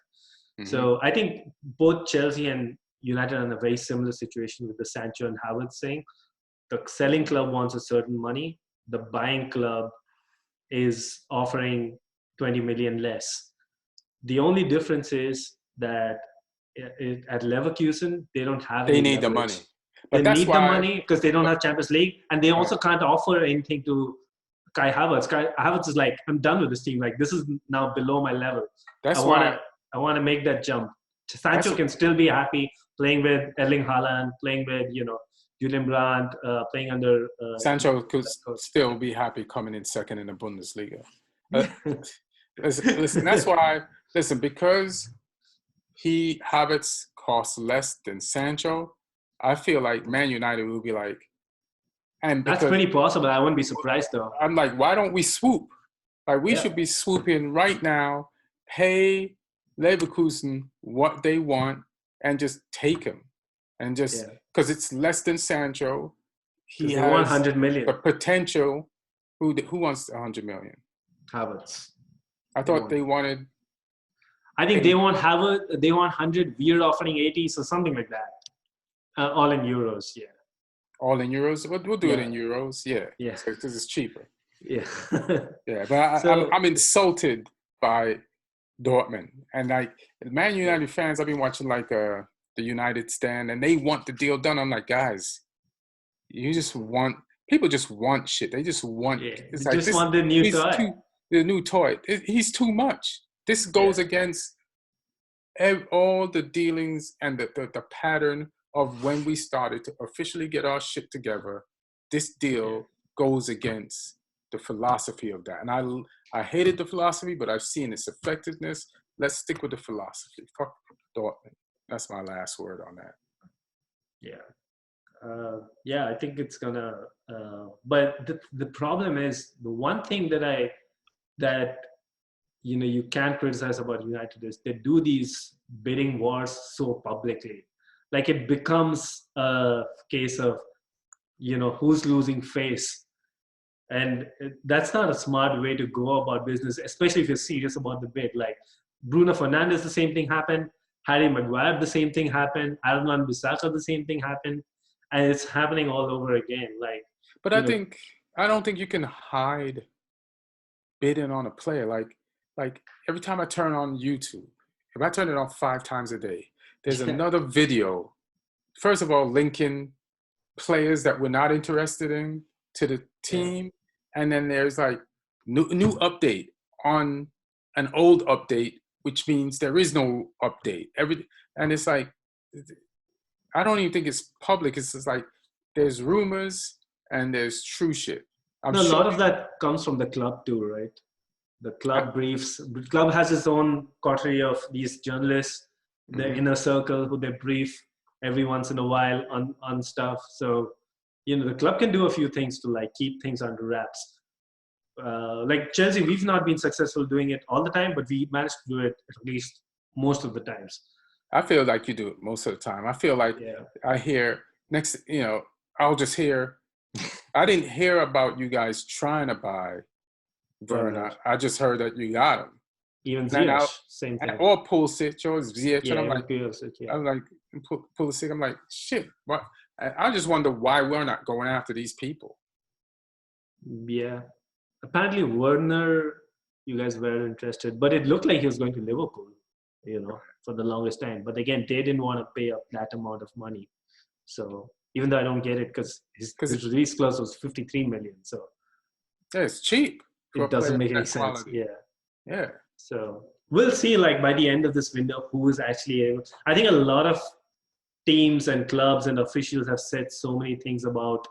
Speaker 3: Right. So I think both Chelsea and United are in a very similar situation with the Sancho and Havertz thing. The selling club wants a certain money. The buying club is offering 20 million less. The only difference is that at Leverkusen, they don't have any
Speaker 2: need leverage. The money.
Speaker 3: But they need the money because they don't have Champions League, and they also can't offer anything to Kai Havertz. Kai Havertz is like, I'm done with this team. Like, this is now below my level. I want to make that jump. Sancho can still be happy playing with Erling Haaland, playing with, Willian Brandt, playing under...
Speaker 2: Sancho could still be happy coming in second in the Bundesliga. Listen, that's why... Listen, because Havertz costs less than Sancho, I feel like Man United will be like...
Speaker 3: That's pretty possible. I wouldn't be surprised, though.
Speaker 2: I'm like, why don't we swoop? Like, we should be swooping right now, pay Leverkusen what they want, and just take him. And just... Because it's less than Sancho.
Speaker 3: He has 100 million.
Speaker 2: The potential. Who wants 100 million?
Speaker 3: Havertz.
Speaker 2: I thought they wanted...
Speaker 3: I think they want Havertz. They want 100. We're offering 80, so something like that. All in euros,
Speaker 2: All in euros? We'll do it in euros, because it's cheaper.
Speaker 3: Yeah.
Speaker 2: But I'm insulted by Dortmund. And Man United fans, I've been watching the United stand, and they want the deal done. I'm like, guys, people just want shit. They just want...
Speaker 3: It's like, just want the new toy.
Speaker 2: The new toy. He's too much. This goes against all the dealings and the pattern of when we started to officially get our shit together. This deal goes against the philosophy of that. And I hated the philosophy, but I've seen its effectiveness. Let's stick with the philosophy. Fuck Dortmund. That's my last word on that.
Speaker 3: I think it's gonna... but the problem is, the one thing that you can't criticize about United is they do these bidding wars so publicly. Like, it becomes a case of, who's losing face. And that's not a smart way to go about business, especially if you're serious about the bid. Like Bruno Fernandes, the same thing happened. Harry Maguire, the same thing happened. Aaron Wan-Bissaka, the same thing happened. And it's happening all over again. Like,
Speaker 2: But I don't think you can hide bidding on a player. Like every time I turn on YouTube, if I turn it on 5 times a day, there's another video. First of all, linking players that we're not interested in to the team, and then there's like new update on an old update, which means there is no update. And it's like, I don't even think it's public. It's just like there's rumors and there's true shit.
Speaker 3: A lot of that comes from the club too, right? The club briefs. The club has its own coterie of these journalists, the inner circle, who they brief every once in a while on stuff. So, the club can do a few things to like keep things under wraps. Like Chelsea, we've not been successful doing it all the time, but we managed to do it at least most of the times.
Speaker 2: I feel like you do it most of the time. I feel like I hear I'll just hear. I didn't hear about you guys trying to buy Werner. I just heard that you got him.
Speaker 3: Even Ziyech, same thing.
Speaker 2: Or Pulisic or Ziyech.
Speaker 3: Yeah,
Speaker 2: I'm like, Pulisic. I'm like, shit. What? I just wonder why we're not going after these people.
Speaker 3: Yeah. Apparently, Werner, you guys were interested, but it looked like he was going to Liverpool, for the longest time. But again, they didn't want to pay up that amount of money. So even though I don't get it, because his release clause was 53 million. So
Speaker 2: it's cheap.
Speaker 3: It doesn't make any sense.
Speaker 2: Quality. Yeah.
Speaker 3: So we'll see, like, by the end of this window, who is actually able. I think a lot of teams and clubs and officials have said so many things about,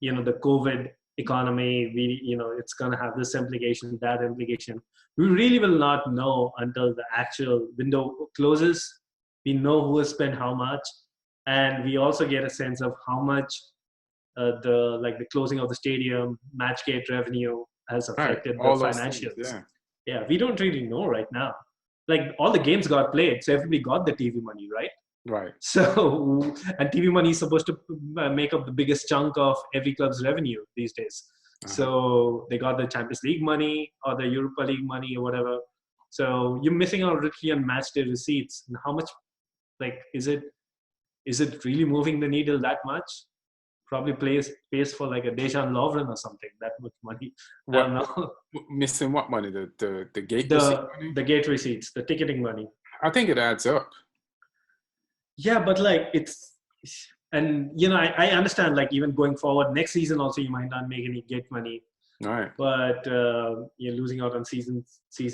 Speaker 3: the COVID economy. It's going to have this implication, that implication. We really will not know until the actual window closes. We know who has spent how much, and we also get a sense of how much the closing of the stadium, matchgate revenue has affected the financials. Yeah, we don't really know right now. Like, all the games got played, so everybody got the TV money, right?
Speaker 2: Right.
Speaker 3: So, and TV money is supposed to make up the biggest chunk of every club's revenue these days. So they got the Champions League money or the Europa League money or whatever. So you're missing out literally on match day receipts. And how much, is it really moving the needle that much? Probably pays for like a Dejan Lovren or something, that much money. I don't know.
Speaker 2: Missing what money? The gate receipt money?
Speaker 3: The gate receipts, the ticketing money.
Speaker 2: I think it adds up.
Speaker 3: Yeah, but I understand, like, even going forward next season also you might not make any gate money.
Speaker 2: Right.
Speaker 3: But you're losing out on season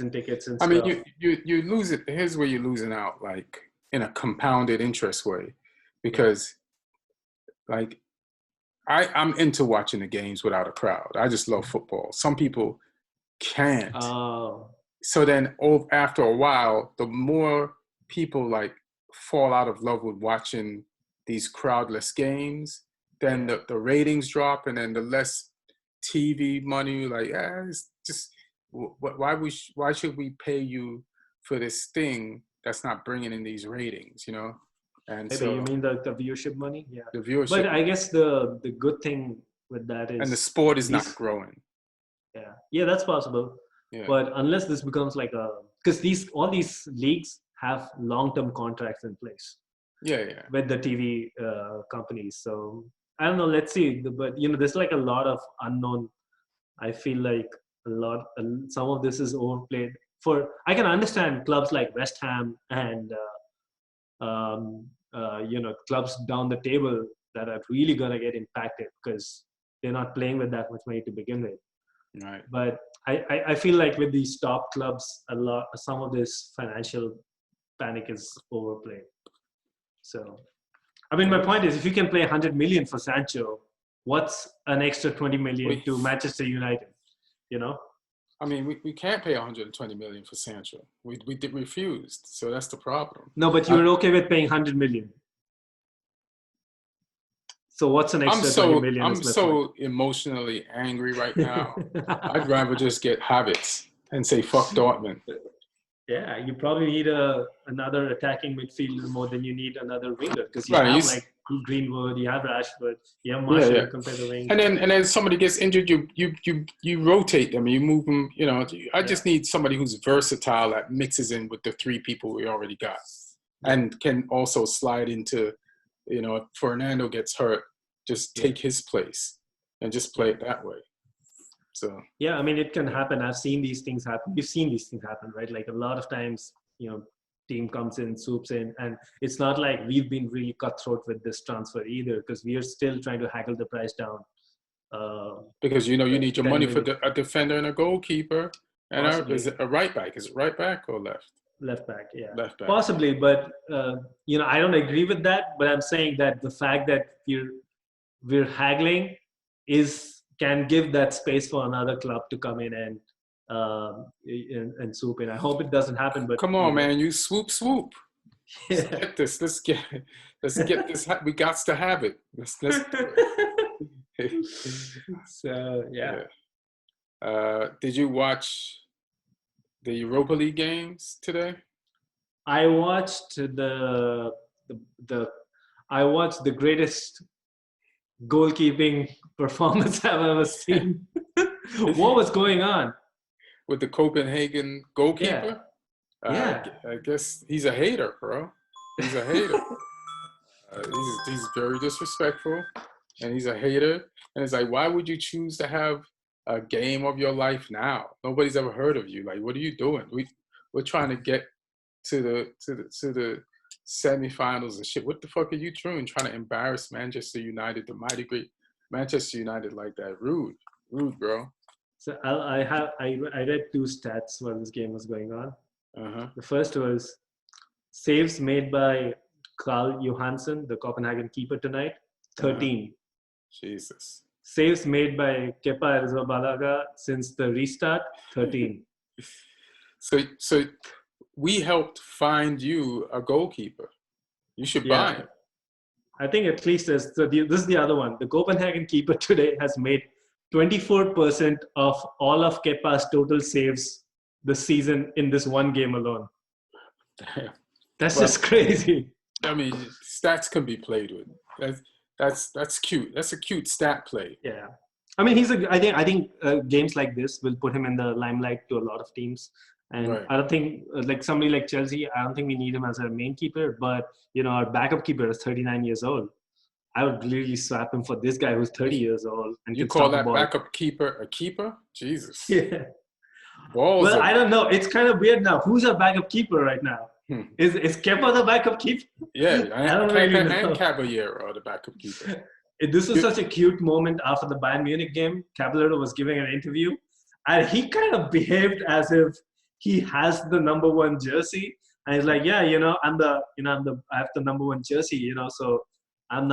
Speaker 3: tickets and stuff.
Speaker 2: I mean, you lose it. Here's where you're losing out, like, in a compounded interest way, because I'm into watching the games without a crowd. I just love football. Some people can't.
Speaker 3: Oh.
Speaker 2: So then after a while, the more people fall out of love with watching these crowdless games, then the ratings drop, and then the less TV money, it's just, why should we pay you for this thing that's not bringing in these ratings, And
Speaker 3: maybe
Speaker 2: so
Speaker 3: you mean the viewership money? Yeah.
Speaker 2: the viewership.
Speaker 3: But I guess the good thing with that is,
Speaker 2: and the sport is not growing.
Speaker 3: Yeah, that's possible.
Speaker 2: Yeah.
Speaker 3: But unless this becomes because all these leagues have long-term contracts in place.
Speaker 2: Yeah.
Speaker 3: With the TV companies. So I don't know. Let's see. But there's a lot of unknown. I feel like some of this is overplayed. I can understand clubs like West Ham and clubs down the table that are really gonna get impacted because they're not playing with that much money to begin with.
Speaker 2: Right.
Speaker 3: But I feel like with these top clubs, some of this financial panic is overplayed. So, I mean, my point is, if you can play 100 million for Sancho, what's an extra 20 million to Manchester United?
Speaker 2: I mean, we can't pay 120 million for Sancho. We refused, so that's the problem.
Speaker 3: No, but you're okay with paying 100 million. So what's an extra 20 million?
Speaker 2: I'm so emotionally angry right now. I'd rather just get Havertz and say fuck Dortmund.
Speaker 3: Yeah, you probably need another attacking midfielder more than you need another winger, because you have Greenwood, you have Rashford, you have
Speaker 2: Yeah,
Speaker 3: Marshall
Speaker 2: yeah.
Speaker 3: compared to wing.
Speaker 2: And then somebody gets injured, you rotate them, you move them. You know, I just need somebody who's versatile that mixes in with the three people we already got, and can also slide into, you know, if Fernando gets hurt, just take his place and just play it that way. So
Speaker 3: yeah, I mean, it can happen. I've seen these things happen. We've seen these things happen, right? Like a lot of times, you know, team comes in, swoops in, and it's not like we've been really cutthroat with this transfer either, because we are still trying to haggle the price down.
Speaker 2: because you know you need your money for
Speaker 3: maybe.
Speaker 2: a defender and a goalkeeper, and is it a right back? Is it right back or left?
Speaker 3: Left back, yeah.
Speaker 2: Left back.
Speaker 3: Possibly, but you know, I don't agree with that. But I'm saying that the fact that we're haggling can give that space for another club to come in and swoop in. I hope it doesn't happen, but
Speaker 2: Come on, man, you swoop.
Speaker 3: Yeah.
Speaker 2: Let's get this. Let's get this. We got to have it. Let's
Speaker 3: So yeah.
Speaker 2: Did you watch the Europa League games today?
Speaker 3: I watched I watched the greatest goalkeeping performance I've ever seen. What was going on
Speaker 2: with the Copenhagen goalkeeper?
Speaker 3: Yeah.
Speaker 2: I guess he's a hater, bro. He's a hater. He's very disrespectful, and he's a hater. And it's like, why would you choose to have a game of your life now? Nobody's ever heard of you. Like, what are you doing? We're trying to get to the semifinals and shit. What the fuck are you doing? Trying to embarrass Manchester United, the mighty great Manchester United, like that? Rude, bro.
Speaker 3: So I read two stats while this game was going on. The first was saves made by Carl Johansson, the Copenhagen keeper tonight, 13.
Speaker 2: Jesus.
Speaker 3: Saves made by Kepa Arrizabalaga since the restart, 13.
Speaker 2: So we helped find you a goalkeeper. You should buy him.
Speaker 3: I think at least this is the other one. The Copenhagen keeper today has made 24% of all of Kepa's total saves this season in this one game alone.
Speaker 2: Damn.
Speaker 3: That's just crazy.
Speaker 2: I mean, stats can be played with. That's cute. That's a cute stat play.
Speaker 3: Yeah. I mean, I think games like this will put him in the limelight to a lot of teams. And I don't think, like somebody like Chelsea, I don't think we need him as our main keeper. But, you know, our backup keeper is 39 years old. I would really swap him for this guy who's 30 years old. And
Speaker 2: you call that backup keeper a keeper? Jesus.
Speaker 3: Yeah. Well, I don't know. It's kind of weird now. Who's our backup keeper right now? Is Kepa the backup keeper?
Speaker 2: Yeah, and Caballero are the backup keeper.
Speaker 3: This was such a cute moment after the Bayern Munich game. Caballero was giving an interview, and he kind of behaved as if he has the number 1 jersey. And he's like, yeah, I have the number 1 jersey, so I'm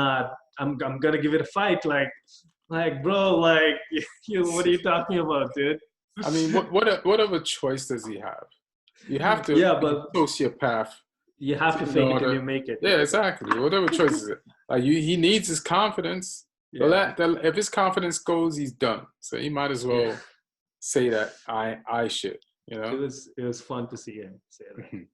Speaker 3: gonna give it a fight. Like, bro, like, what are you talking about, dude?
Speaker 2: I mean, what other choice does he have? You have to be a sociopath.
Speaker 3: You have to fake it till you make it.
Speaker 2: Yeah, exactly. Whatever choice is it. Like he needs his confidence. Yeah. If his confidence goes, he's done. So he might as well say that I should.
Speaker 3: It was fun to see him say that.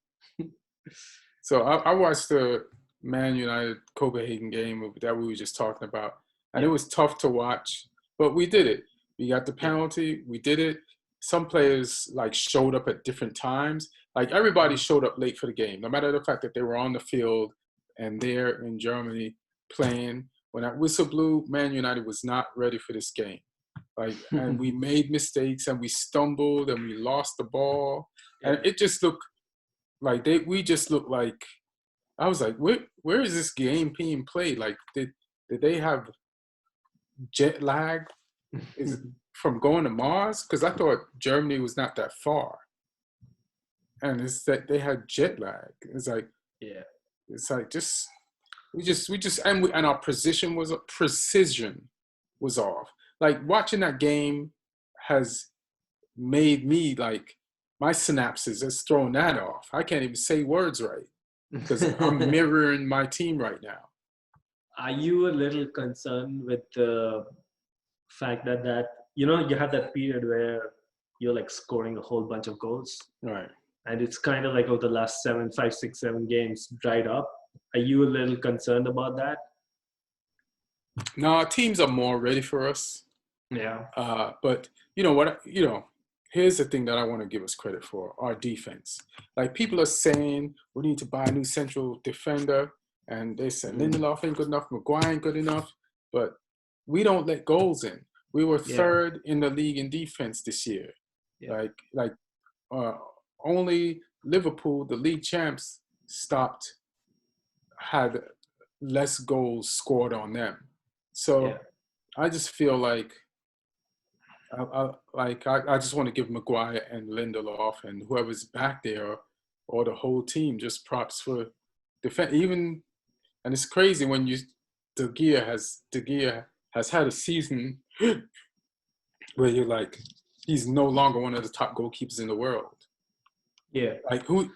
Speaker 2: So I watched the Man United Copenhagen game that we were just talking about, and it was tough to watch, but we did it. We got the penalty. We did it. Some players showed up at different times. Like everybody showed up late for the game, no matter the fact that they were on the field and there in Germany playing. When that whistle blew, Man United was not ready for this game. And we made mistakes and we stumbled and we lost the ball, and it just looked like we just looked like. I was like, where is this game being played? Like, did they have jet lag? Is it from going to Mars? Because I thought Germany was not that far. And it's that they had jet lag. It's like, it's like and our precision was off. Like watching that game has made me my synapses has thrown that off. I can't even say words right because I'm mirroring my team right now.
Speaker 3: Are you a little concerned with the fact that you have that period where you're scoring a whole bunch of goals,
Speaker 2: right? And
Speaker 3: it's kind of over the last 5, 6, 7 games dried up. Are you a little concerned about that?
Speaker 2: No, teams are more ready for us.
Speaker 3: Yeah.
Speaker 2: But you know what? Here's the thing that I want to give us credit for: our defense. Like people are saying, we need to buy a new central defender, and they said Lindelof ain't good enough, Maguire ain't good enough, but we don't let goals in. We were
Speaker 3: Yeah.
Speaker 2: third in the league in defense this year.
Speaker 3: Yeah.
Speaker 2: Uh, only Liverpool, the league champs, had less goals scored on them. So I just feel like I just want to give Maguire and Lindelof and whoever's back there or the whole team just props for defense. Even and it's crazy when De Gea has had a season where you're like he's no longer one of the top goalkeepers in the world.
Speaker 3: Yeah.
Speaker 2: Like who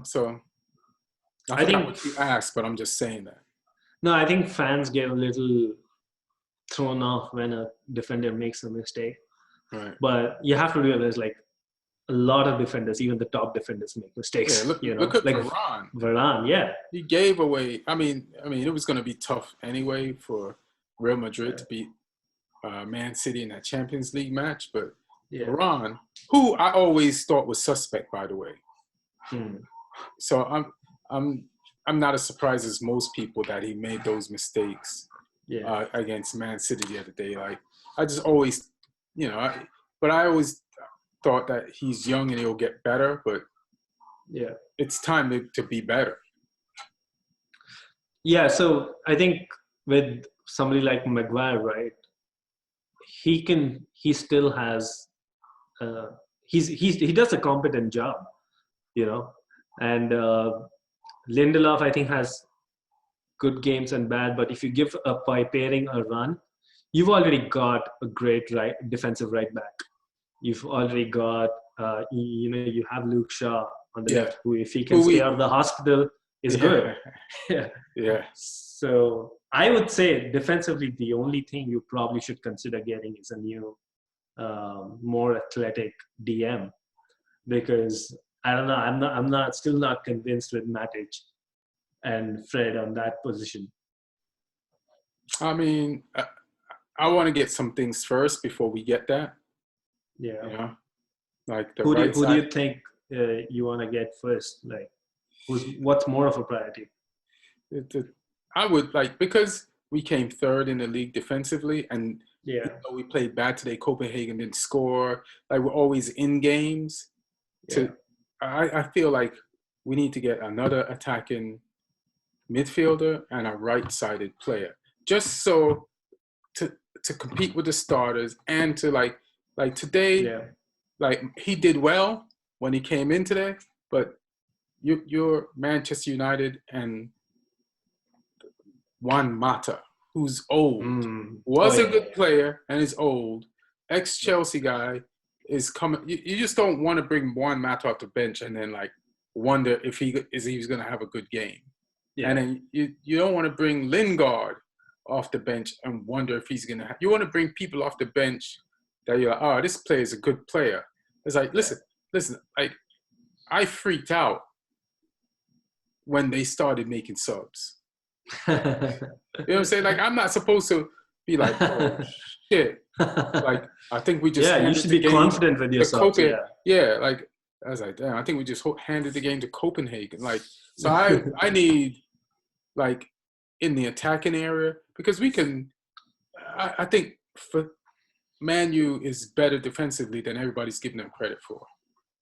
Speaker 2: so I forgot what you asked, but I'm just saying that.
Speaker 3: No, I think fans get a little thrown off when a defender makes a mistake.
Speaker 2: Right.
Speaker 3: But you have to realize, like, a lot of defenders, even the top defenders, make mistakes.
Speaker 2: Yeah, look at
Speaker 3: like
Speaker 2: Varane.
Speaker 3: Varane, yeah.
Speaker 2: He gave away. I mean, it was going to be tough anyway for Real Madrid to beat Man City in that Champions League match, but Varane, who I always thought was suspect, by the way. So I'm not as surprised as most people that he made those mistakes against Man City the other day. Like I just always, but I always thought that he's young and he'll get better. But it's time to be better.
Speaker 3: Yeah, so I think with somebody like Maguire, right? He still has. He does a competent job, and Lindelof I think has good games and bad. But if you give a pairing a run, you've already got a great defensive right back. You've already got you have Luke Shaw on the left, who if he can stay out of the hospital is good.
Speaker 2: Yeah.
Speaker 3: So I would say defensively, the only thing you probably should consider getting is a new, more athletic DM, because I don't know. I'm still not convinced with Matic and Fred on that position.
Speaker 2: I mean, I want to get some things first before we get that.
Speaker 3: Yeah.
Speaker 2: Like the
Speaker 3: who do you think you want to get first? Like, what's more of a priority?
Speaker 2: I would because we came third in the league defensively, and we played bad today. Copenhagen didn't score. Like we're always in games. I feel like we need to get another attacking midfielder and a right-sided player, just so to compete with the starters and to like today. Like he did well when he came in today, but you're Manchester United and Juan Mata, who's old, was a good player and is old. Ex-Chelsea guy is coming. You just don't want to bring Juan Mata off the bench and then wonder if he's going to have a good game. Yeah. And then you don't want to bring Lingard off the bench and wonder if he's going to. You want to bring people off the bench that you're like, oh, this player is a good player. It's like, listen. Like, I freaked out when they started making subs. You know what I'm saying? Like, I'm not supposed to be like, oh shit. Like, I think we just
Speaker 3: you should be confident with your subs.
Speaker 2: Like I was like, damn, I think we just handed the game to Copenhagen. Like, so I need in the attacking area, because we can. I think for Man U is better defensively than everybody's giving them credit for.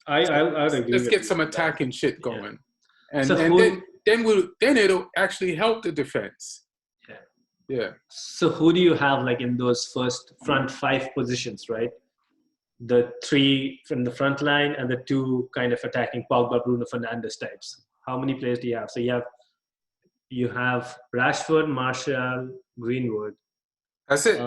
Speaker 3: I would agree.
Speaker 2: Let's get some attacking shit going, and then it'll actually help the defense. Yeah.
Speaker 3: So who do you have in those first front five positions, right? The three from the front line and the two kind of attacking Pogba, Bruno Fernandes types. How many players do you have? So you have Rashford, Martial, Greenwood.
Speaker 2: That's it.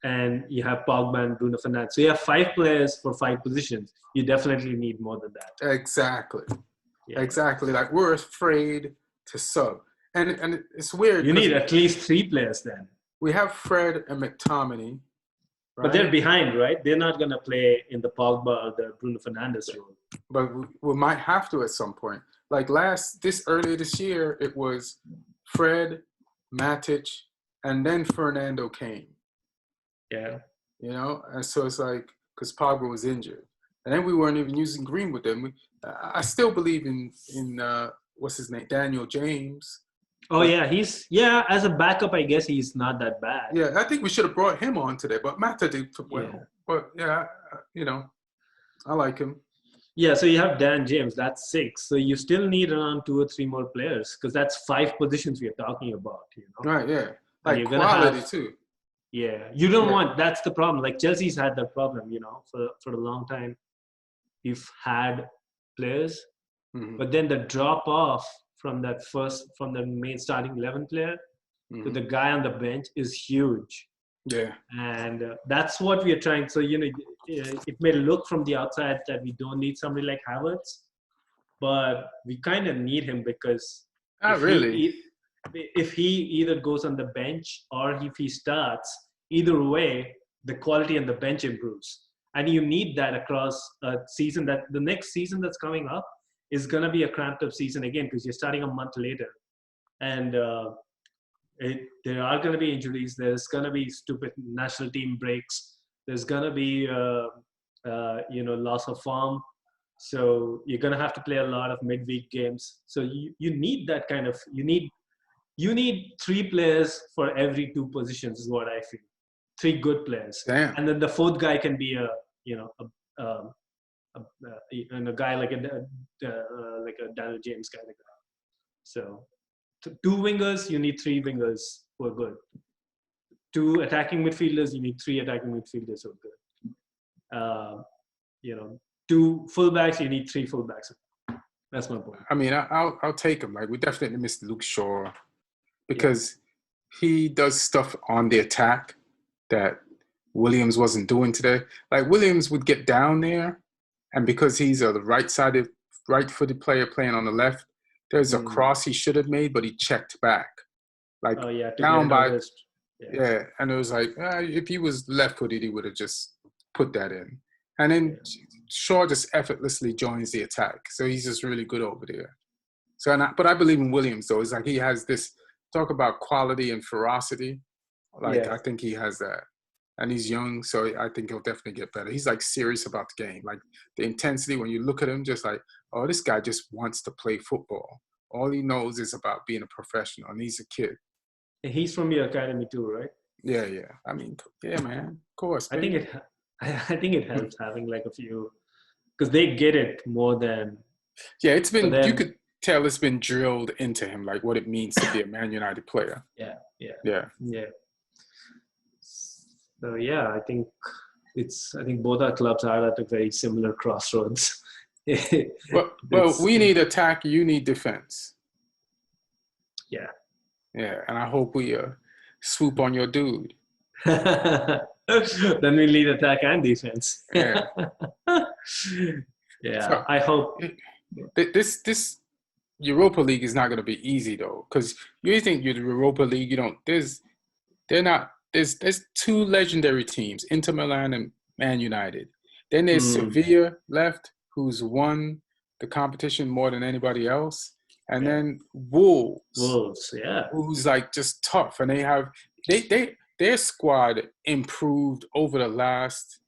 Speaker 3: And you have Pogba and Bruno Fernandes. So you have 5 players for 5 positions. You definitely need more than that.
Speaker 2: Exactly. Yeah. Exactly. Like, we're afraid to sub. And it's weird.
Speaker 3: You need at least 3 players then.
Speaker 2: We have Fred and McTominay.
Speaker 3: Right? But they're behind, right? They're not going to play in the Pogba or the Bruno Fernandes role.
Speaker 2: But we might have to at some point. Like earlier this year, it was Fred, Matic, and then Fernando came.
Speaker 3: Yeah.
Speaker 2: You know, and so it's like because Pogba was injured, and then we weren't even using Greenwood. Then I still believe in what's his name, Daniel James.
Speaker 3: Oh yeah, as a backup, I guess he's not that bad.
Speaker 2: Yeah, I think we should have brought him on today, but Mata did well.
Speaker 3: Yeah.
Speaker 2: But yeah, you know, I like him.
Speaker 3: Yeah, so you have Dan James, that's 6. So you still need around 2 or 3 more players because that's 5 positions we are talking about, you know.
Speaker 2: Right, yeah.
Speaker 3: And
Speaker 2: Like
Speaker 3: you're gonna
Speaker 2: quality
Speaker 3: have,
Speaker 2: too.
Speaker 3: yeah, you don't want, that's the problem. Like Chelsea's had that problem, you know, for a long time. We've had players, but then the drop off from the main starting 11 player to the guy on the bench is huge.
Speaker 2: Yeah.
Speaker 3: And that's what we are trying. So, you know, it may look from the outside that we don't need somebody like Havertz, but we kind of need him because if he either goes on the bench or if he starts, either way, the quality on the bench improves. And you need that across a season that the next season that's coming up is going to be a cramped up season again because you're starting a month later. And there are going to be injuries. There's going to be stupid national team breaks. There's going to be, loss of form. So you're going to have to play a lot of midweek games. So you need that kind of, you need 3 players for every 2 positions is what I feel. 3 good players.
Speaker 2: Damn.
Speaker 3: And then the 4th guy can be a guy like a Daniel James kind of guy. So 2 wingers, you need 3 wingers who are good. 2 attacking midfielders, you need 3 attacking midfielders who are good. 2 fullbacks, you need 3 fullbacks. That's my point.
Speaker 2: I mean, I'll take him. Like, we definitely missed Luke Shaw because he does stuff on the attack that Williams wasn't doing today. Like, Williams would get down there, and because he's a right-footed player playing on the left, there's a cross he should have made, but he checked back. Like, down by... Yeah, and it was like, if he was left-footed, he would have just put that in. And then Shaw just effortlessly joins the attack. So he's just really good over there. So, but I believe in Williams, though. It's like he has this, talk about quality and ferocity. Like, I think he has that. And he's young, so I think he'll definitely get better. He's, like, serious about the game. Like, the intensity, when you look at him, just like, oh, this guy just wants to play football. All he knows is about being a professional, and he's a kid.
Speaker 3: And he's from your academy too, right?
Speaker 2: Yeah. I mean, yeah, man. Of course.
Speaker 3: I think it helps having, like, a few, because they get it more than...
Speaker 2: Yeah, it's been, you could tell it's been drilled into him, like, what it means to be a Man United player.
Speaker 3: Yeah. So I think both our clubs are at a very similar crossroads.
Speaker 2: well, we need attack. You need defense.
Speaker 3: Yeah,
Speaker 2: and I hope we swoop on your dude.
Speaker 3: Then we need attack and defense.
Speaker 2: Yeah.
Speaker 3: So, I hope
Speaker 2: this Europa League is not going to be easy though, because you think you're the Europa League. You don't. There's 2 legendary teams, Inter Milan and Man United. Then there's Sevilla left, who's won the competition more than anybody else. And then Wolves, who's like just tough. And they have their squad improved over the last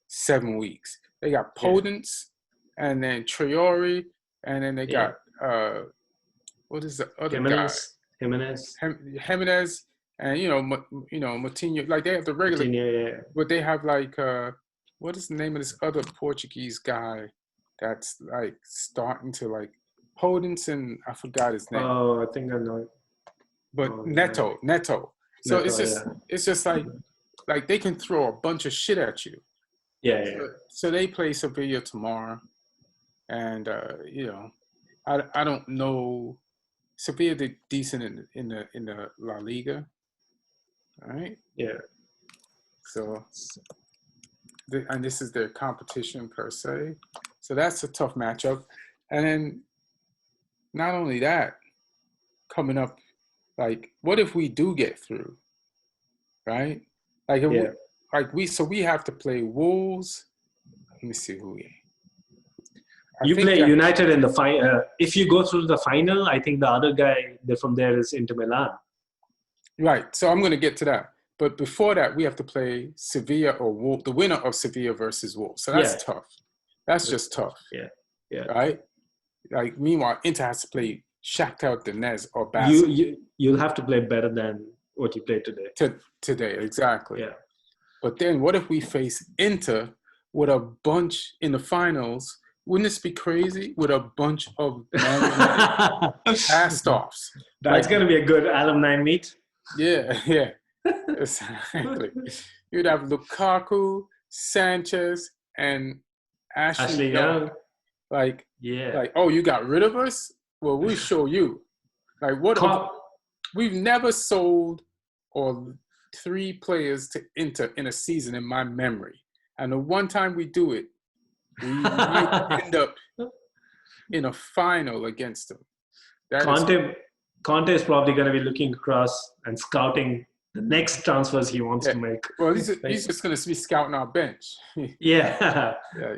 Speaker 2: 7 weeks. They got Podence and then Traore, and then they got what is the other guy? Jimenez. And Moutinho, like they have the regular, but they have like what is the name of this other Portuguese guy that's like starting to like Podence, and I forgot his name.
Speaker 3: Oh, I think I know.
Speaker 2: But Neto. So it's just like they can throw a bunch of shit at you.
Speaker 3: Yeah.
Speaker 2: So they play Sevilla tomorrow, and I don't know. Sevilla did decent in the La Liga. All right.
Speaker 3: Yeah.
Speaker 2: So, and this is their competition per se. So that's a tough matchup. And then, not only that, coming up, like, what if we do get through? Right? Like, we have to play Wolves. Let me see who we.
Speaker 3: You play United in the final. If you go through the final, I think the other guy from there is Inter Milan.
Speaker 2: Right. So I'm going to get to that. But before that, we have to play Sevilla or Wolf, the winner of Sevilla versus Wolf. So
Speaker 3: Yeah,
Speaker 2: that's tough. That's just tough,
Speaker 3: yeah, yeah.
Speaker 2: right? Like, meanwhile, Inter has to play Shakhtar Donetsk or
Speaker 3: You
Speaker 2: Basel
Speaker 3: you'll have to play better than what you played today.
Speaker 2: today. Exactly.
Speaker 3: Yeah.
Speaker 2: But then what if we face Inter with a bunch in the finals? Wouldn't this be crazy with a bunch of Man United cast-offs?
Speaker 3: That's
Speaker 2: Like,
Speaker 3: gonna be a good alumni meet.
Speaker 2: yeah, yeah, exactly. You'd have Lukaku, Sanchez, and Ashley
Speaker 3: Ashley
Speaker 2: Young.
Speaker 3: Young.
Speaker 2: Like,
Speaker 3: Yeah.
Speaker 2: oh, you got rid of us? Well, we'll show you. Like, we've never sold or 3 players to Inter in a season in my memory. And the one time we do it, we might end up in a final against them.
Speaker 3: Conte is probably going to be looking across and scouting the next transfers he wants to make.
Speaker 2: Well, he's just going to be scouting our bench.
Speaker 3: Yeah.
Speaker 2: Yeah.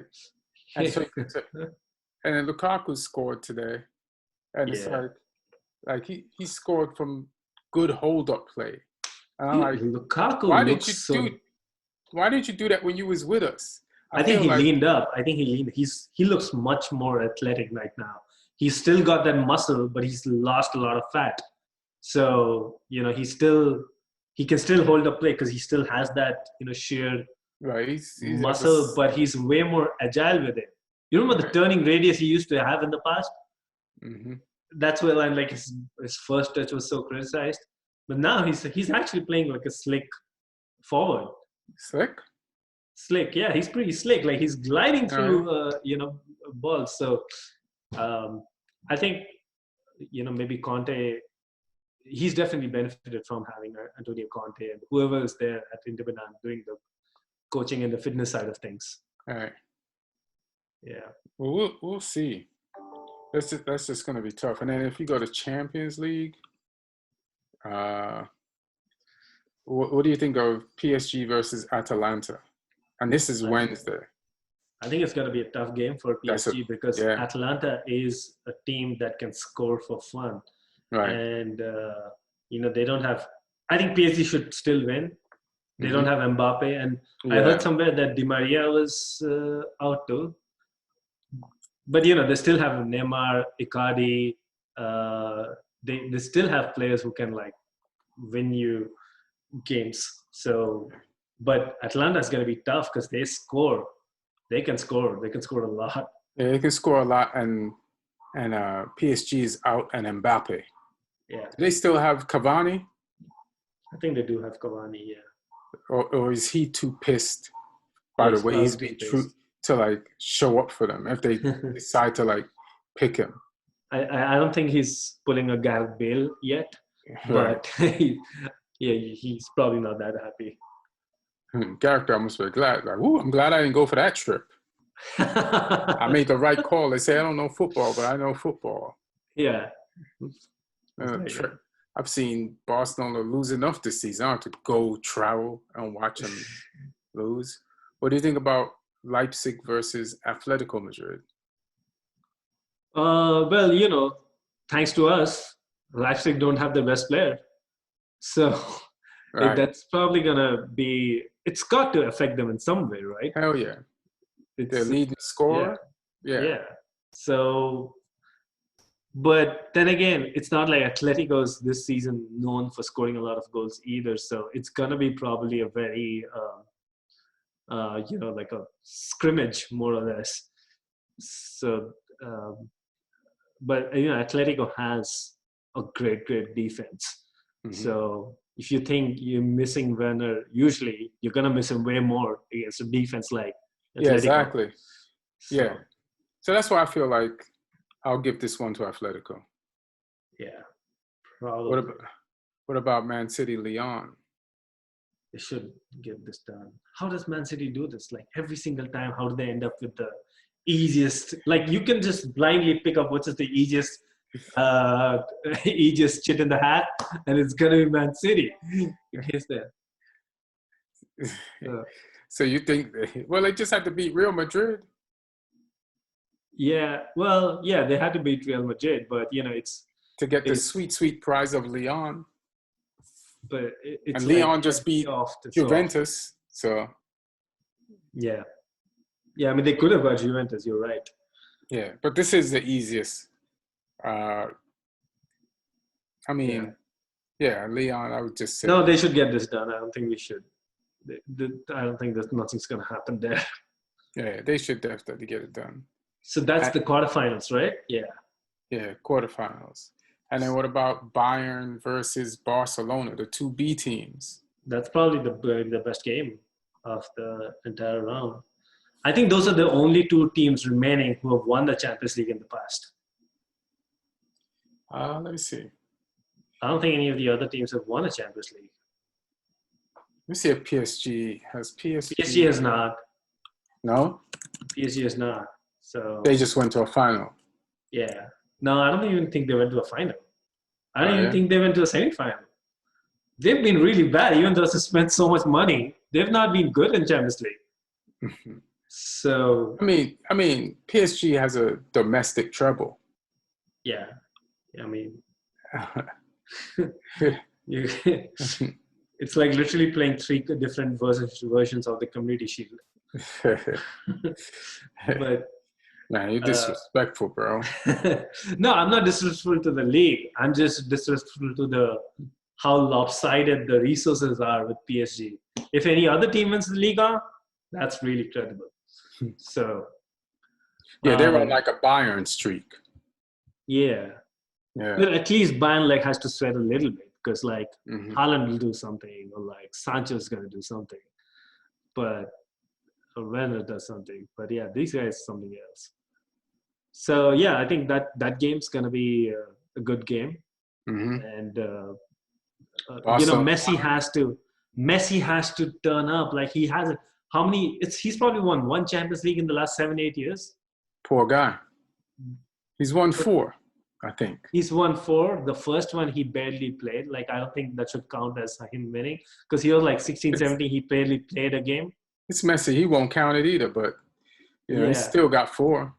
Speaker 2: And then Lukaku scored today, and it's like he scored from good hold-up play. And I'm like,
Speaker 3: Lukaku
Speaker 2: why didn't you do that when you was with us?
Speaker 3: I think he leaned up. I think he leaned. He looks much more athletic right now. He's still got that muscle, but he's lost a lot of fat. So he can still hold up play because he still has that sheer
Speaker 2: he's
Speaker 3: muscle, but he's way more agile with it. You remember the turning radius he used to have in the past?
Speaker 2: Mm-hmm.
Speaker 3: That's where like his first touch was so criticized. But now he's actually playing like a slick forward. Slick, yeah, he's pretty slick. Like he's gliding through, balls. So I think, maybe Conte, he's definitely benefited from having Antonio Conte and whoever is there at Inter Milan doing the coaching and the fitness side of things.
Speaker 2: All right.
Speaker 3: Yeah.
Speaker 2: Well, we'll see. That's just going to be tough. And then if you go to Champions League, what do you think of PSG versus Atalanta? And this is Wednesday.
Speaker 3: I think it's going to be a tough game for PSG because Atalanta is a team that can score for fun.
Speaker 2: Right.
Speaker 3: And, they don't have – I think PSG should still win. They don't have Mbappe. And I heard somewhere that Di Maria was out too. But, they still have Neymar, Icardi. They still have players who can, like, win you games. So, but Atlanta is going to be tough because they score. They can score. They can score a lot.
Speaker 2: Yeah, they can score a lot. And PSG is out and Mbappe.
Speaker 3: Yeah.
Speaker 2: Do they still have Cavani?
Speaker 3: I think they do have Cavani, yeah.
Speaker 2: Or is he too pissed by the way he's been true to like show up for them if they decide to like pick him?
Speaker 3: I don't think he's pulling a Gareth Bale yet, but he's probably not that happy.
Speaker 2: Gareth Bale must be glad. Like, I'm glad I didn't go for that trip. I made the right call. They say I don't know football, but I know football.
Speaker 3: Yeah.
Speaker 2: I've seen Barcelona lose enough this season. I have to go travel and watch them lose. What do you think about Leipzig versus Atletico Madrid?
Speaker 3: Well, thanks to us, Leipzig don't have the best player. So that's probably going to be – it's got to affect them in some way, right?
Speaker 2: Hell yeah. Their leading scorer? Yeah.
Speaker 3: So – but then again, it's not like Atletico's this season known for scoring a lot of goals either. So it's going to be probably a very, like a scrimmage more or less. So, but, Atletico has a great, great defense. Mm-hmm. So if you think you're missing Werner, usually you're going to miss him way more against a defense like Atletico.
Speaker 2: Yeah, exactly. Yeah. So that's why I feel like I'll give this one to Atletico.
Speaker 3: Yeah, probably.
Speaker 2: What about Man City, Lyon?
Speaker 3: They should get this done. How does Man City do this? Like every single time, how do they end up with the easiest? Like you can just blindly pick up what is the easiest chit in the hat, and it's gonna be Man City. In case there.
Speaker 2: So you think? Well, they just had to beat Real Madrid.
Speaker 3: Yeah, well, yeah, they had to beat Real Madrid, but it's
Speaker 2: to get the sweet, sweet prize of Lyon.
Speaker 3: but it's
Speaker 2: And
Speaker 3: like
Speaker 2: Leon just beat
Speaker 3: off the
Speaker 2: Juventus, so
Speaker 3: yeah. I mean, they could have got Juventus. You're right.
Speaker 2: yeah. But this is the easiest. I mean, yeah, Leon. I would just say
Speaker 3: no. They should get this done. I don't think we should. I don't think that nothing's going to happen there.
Speaker 2: Yeah, they should definitely get it done.
Speaker 3: So that's the quarterfinals, right? Yeah.
Speaker 2: Yeah, quarterfinals. And then what about Bayern versus Barcelona, the two B teams?
Speaker 3: That's probably the best game of the entire round. I think those are the only two teams remaining who have won the Champions League in the past.
Speaker 2: Let me see.
Speaker 3: I don't think any of the other teams have won a Champions League.
Speaker 2: Let me see if PSG has PSG.
Speaker 3: PSG has not.
Speaker 2: No?
Speaker 3: PSG has not. So
Speaker 2: they just went to a final.
Speaker 3: Yeah. No, I don't even think they went to a final. I don't even think they went to a semi-final. They've been really bad, even though they spent so much money. They've not been good in Champions League. So
Speaker 2: I mean, PSG has a domestic treble.
Speaker 3: Yeah. I mean, it's like literally playing three different versions of the Community Shield. But
Speaker 2: man, you're disrespectful, bro.
Speaker 3: No, I'm not disrespectful to the league. I'm just disrespectful to how lopsided the resources are with PSG. If any other team wins the Liga, that's really credible. So
Speaker 2: yeah, they're on like a Bayern streak.
Speaker 3: Yeah. But at least Bayern has to sweat a little bit because Haaland will do something, or Sancho's gonna do something, or Werner does something. But yeah, these guys something else. So yeah, I think that game's gonna be a good game, and Messi has to turn up. He has how many? He's probably won one Champions League in the last 7-8 years.
Speaker 2: Poor guy. He's won 4. I think
Speaker 3: he's won 4. The first one he barely played. I don't think that should count as him winning because he was 16, 17. He barely played a game.
Speaker 2: It's Messi. He won't count it either. But he still got 4.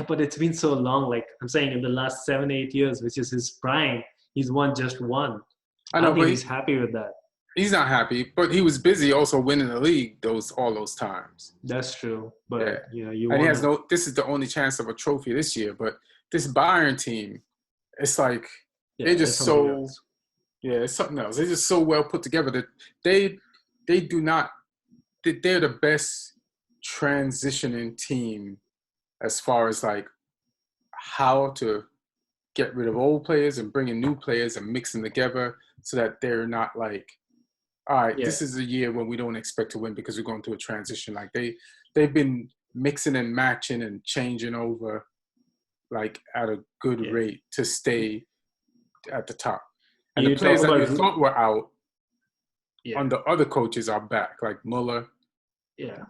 Speaker 3: But it's been so long. I'm saying in the last 7-8 years, which is his prime, he's won just 1. I don't think he's happy with that.
Speaker 2: He's not happy, but he was busy also winning the league all those times.
Speaker 3: That's true. But
Speaker 2: and he has this is the only chance of a trophy this year. But this Bayern team, it's they're just so else. It's something else. They're just so well put together that they're the best transitioning team as far as how to get rid of old players and bring in new players and mix them together so that they're not all right, this is a year when we don't expect to win because we're going through a transition. They've been mixing and matching and changing over at a good rate to stay at the top. And the players that you thought were out under other coaches are back, like Muller.
Speaker 3: Yeah.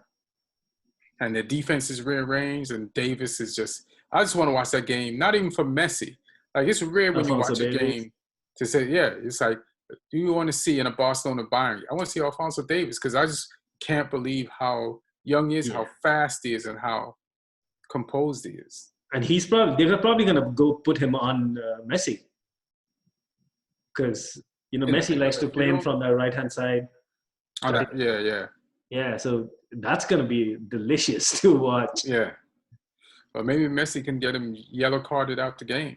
Speaker 2: And the defense is rearranged, and Davis is I just want to watch that game, not even for Messi. It's rare when you watch a game to say, it's do you want to see in a Barcelona Bayern? I want to see Alphonso Davies because I just can't believe how young he is, how fast he is, and how composed he is.
Speaker 3: And they're probably going to go put him on Messi because Messi likes to play him from the right-hand side. Yeah, so that's going to be delicious to watch.
Speaker 2: Yeah. But maybe Messi can get him yellow carded out the game.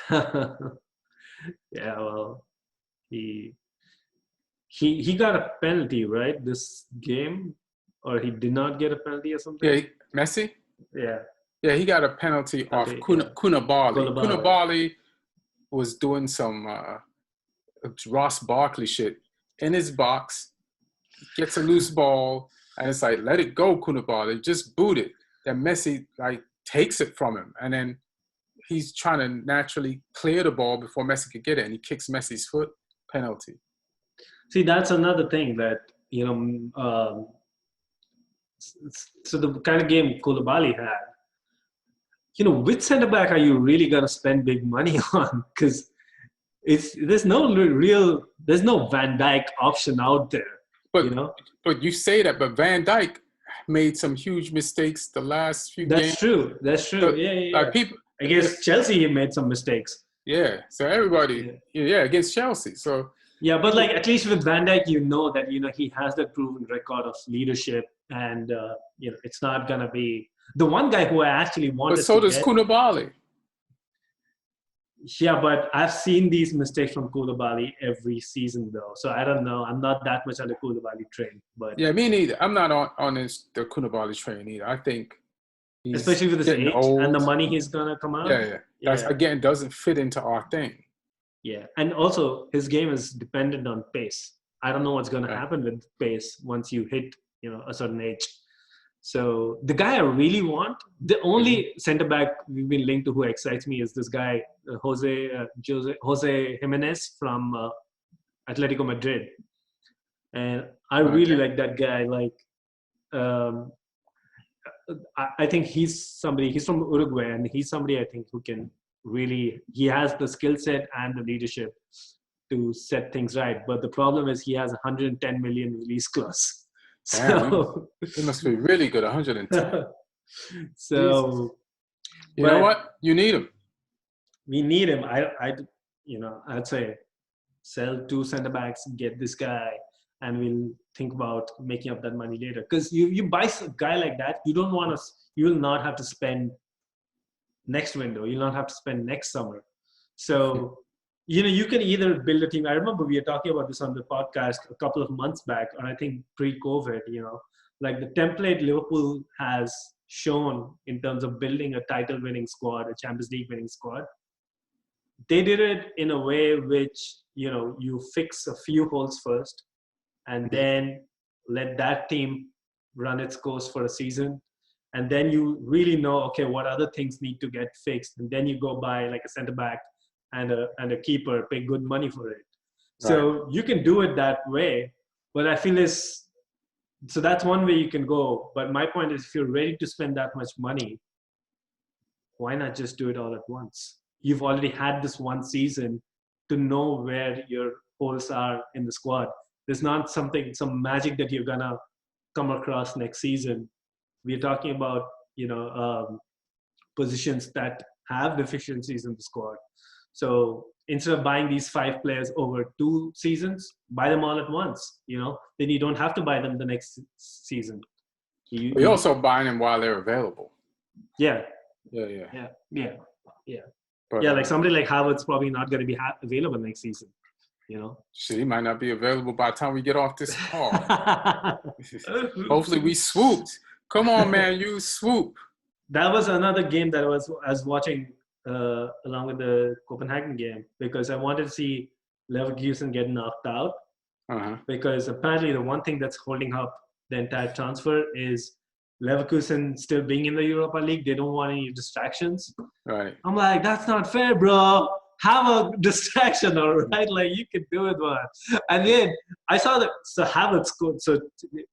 Speaker 3: Yeah, well, he got a penalty, right, this game? Or he did not get a penalty or something?
Speaker 2: Yeah, Messi?
Speaker 3: Yeah.
Speaker 2: Yeah, he got a penalty off Koulibaly. Koulibaly was doing some Ross Barkley shit in his box, gets a loose ball, and it's let it go, Koulibaly. Just boot it. Then Messi, takes it from him. And then he's trying to naturally clear the ball before Messi could get it, and he kicks Messi's foot. Penalty.
Speaker 3: See, that's another thing that, so the kind of game Koulibaly had, which centre back are you really going to spend big money on? Because there's no Van Dijk option out there.
Speaker 2: But you say that, but Van Dijk made some huge mistakes the last few games.
Speaker 3: That's true. Yeah.
Speaker 2: People,
Speaker 3: I guess Chelsea made some mistakes.
Speaker 2: Yeah. So everybody, yeah, against Chelsea. So
Speaker 3: Yeah, but
Speaker 2: people,
Speaker 3: like at least with Van Dijk, that he has that proven record of leadership, and it's not gonna be the one guy who I actually
Speaker 2: but
Speaker 3: wanted
Speaker 2: so
Speaker 3: to
Speaker 2: does
Speaker 3: get.
Speaker 2: Koulibaly.
Speaker 3: Yeah, but I've seen these mistakes from Koulibaly every season though, so I don't know. I'm not that much on the Koulibaly train, but
Speaker 2: Yeah, me neither. I'm not on the Koulibaly train either. I think he's
Speaker 3: especially with his
Speaker 2: getting
Speaker 3: age and the
Speaker 2: old.
Speaker 3: money he's gonna come out.
Speaker 2: Yeah, yeah. That's
Speaker 3: Yeah,
Speaker 2: again doesn't fit into our thing.
Speaker 3: yeah, and also his game is dependent on pace. I don't know what's gonna
Speaker 2: Right.
Speaker 3: happen with pace once you hit a certain age. So the guy I really want, the
Speaker 2: Mhm.
Speaker 3: only center back we've been linked to who excites me is this guy Jose Jimenez from Atletico Madrid, and I really
Speaker 2: Okay.
Speaker 3: like that guy. Like, um, I think he's somebody. He's from Uruguay, and he's somebody I think who can really. He has the skill set and the leadership to set things right. But the problem is he has 110 million release clause.
Speaker 2: Damn,
Speaker 3: So,
Speaker 2: it must be really good. 110. Jesus.
Speaker 3: so,
Speaker 2: You know
Speaker 3: but
Speaker 2: what? You need him.
Speaker 3: we need him. I'd say sell two center backs, get this guy, and we'll think about making up that money later. Because you buy a guy like that, you will not have to spend next window. You'll not have to spend next summer. So, you can either build a team. I remember we were talking about this on the podcast a couple of months back, and I think pre-COVID, like the template Liverpool has shown in terms of building a title-winning squad, a Champions League winning squad. They did it in a way which, you fix a few holes first and
Speaker 2: Mhm.
Speaker 3: then let that team run its course for a season. And then you really know, okay, what other things need to get fixed. And then you go buy like a center back and a keeper, pay good money for it.
Speaker 2: Right.
Speaker 3: So you can do it that way. But I feel so that's one way you can go. But my point is, if you're ready to spend that much money, why not just do it all at once? You've already had this one season to know where your holes are in the squad. There's not some magic that you're gonna come across next season. We're talking about positions that have deficiencies in the squad. So instead of buying these 5 players over 2 seasons, buy them all at once. Then you don't have to buy them the next season.
Speaker 2: But you're also buying them while they're available.
Speaker 3: Yeah.
Speaker 2: Yeah, yeah.
Speaker 3: Yeah. Yeah. Yeah.
Speaker 2: But,
Speaker 3: Yeah, like somebody like Harvard's probably not going to be available next season.
Speaker 2: Shit, he might not be available by the time we get off this call. Hopefully we swooped. Come on, man, you swoop.
Speaker 3: That was another game that I was watching along with the Copenhagen game because I wanted to see Leverkusen get knocked out.
Speaker 2: Uh-huh.
Speaker 3: Because apparently the one thing that's holding up the entire transfer is Leverkusen still being in the Europa League. They don't want any distractions.
Speaker 2: Right.
Speaker 3: I'm like, that's not fair, bro. Have a distraction, all right? Like, you can do it, man. And then I saw that, so Havertz scored. So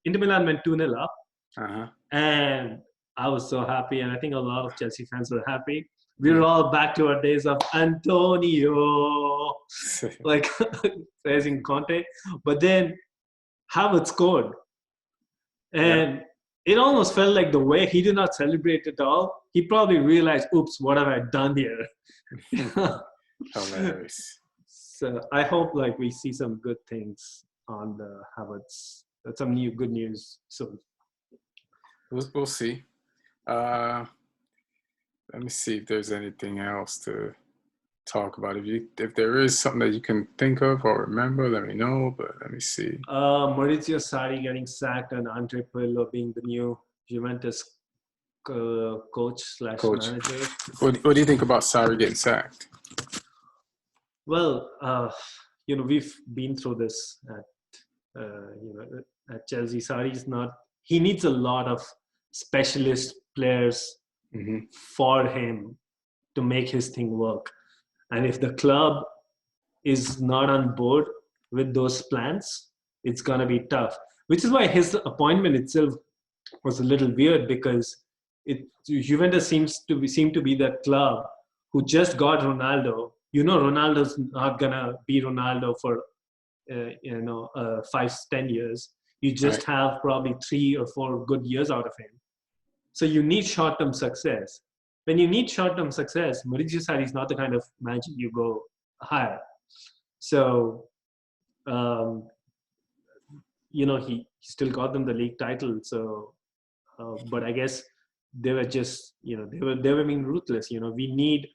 Speaker 3: Inter Milan went 2-0 up.
Speaker 2: Uh-huh.
Speaker 3: And I was so happy. And I think a lot of Chelsea fans were happy. We were all back to our days of Antonio, like praising Conte. But then Havertz scored. And it almost felt like the way he did not celebrate at all, he probably realized, oops, what have I done here?
Speaker 2: Hilarious.
Speaker 3: So I hope like we see some good things on the Havertz, some good news soon.
Speaker 2: We'll see. Let me see if there's anything else to talk about. If there is something that you can think of or remember, let me know. But let me see.
Speaker 3: Maurizio Sarri getting sacked and Andre Pirlo being the new Juventus coach/manager.
Speaker 2: What do you think about Sarri getting sacked?
Speaker 3: Well, we've been through this at Chelsea. Sarri's not. He needs a lot of specialist players for him to make his thing work. And if the club is not on board with those plans, it's going to be tough. Which is why his appointment itself was a little weird because Juventus seemed to be that club who just got Ronaldo. Ronaldo's not going to be Ronaldo for 5-10 years. You just have probably 3 or 4 good years out of him. So you need short-term success. when you need short-term success, Maurizio Sarri is not the kind of manager you go hire. So, he still got them the league title. So, but I guess they were just, they were being ruthless. We need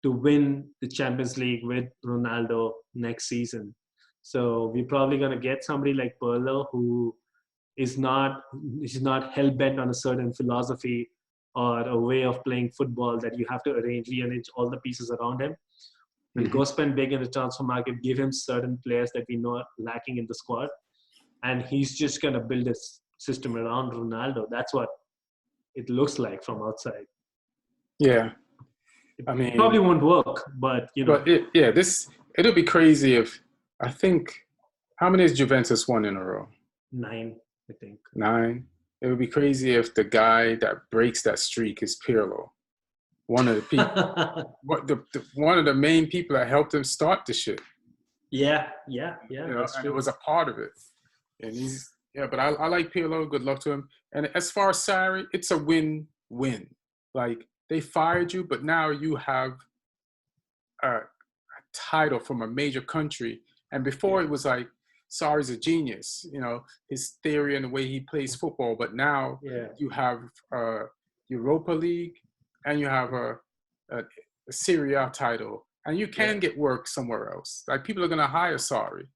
Speaker 3: to win the Champions League with Ronaldo next season. So we're probably going to get somebody like Pirlo who is not hell-bent on a certain philosophy or a way of playing football that you have to rearrange all the pieces around him. And go spend big in the transfer market, give him certain players that we know are lacking in the squad. And he's just going to build a system around Ronaldo. That's what it looks like from outside.
Speaker 2: Yeah.
Speaker 3: It probably won't work, but,
Speaker 2: But it'll be crazy if, I think, how many has Juventus won in a row?
Speaker 3: 9, I think.
Speaker 2: 9. It would be crazy if the guy that breaks that streak is Pirlo. One of the people, one of the main people that helped him start the shit.
Speaker 3: Yeah.
Speaker 2: And it was a part of it. And but I like Pirlo. Good luck to him. And as far as Sarri, it's a win-win. Like, they fired you, but now you have a title from a major country. And before it was like, Sarri's a genius, his theory and the way he plays football. But now you have Europa League and you have a Serie A title. And you can get work somewhere else. Like, people are going to hire Sarri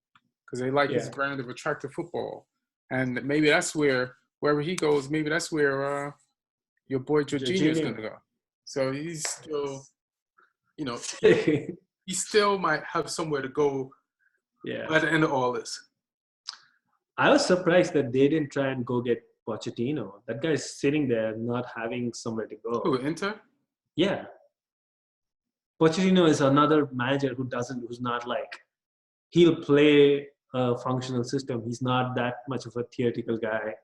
Speaker 2: because they like his brand of attractive football. And maybe that's wherever he goes, maybe that's where your boy Jorginho is going to go. So he's still, he still might have somewhere to go by the end of all this.
Speaker 3: I was surprised that they didn't try and go get Pochettino. That guy's sitting there not having somewhere to go.
Speaker 2: Who, Inter?
Speaker 3: Yeah. Pochettino is another manager who's not like, he'll play a functional system. He's not that much of a theoretical guy.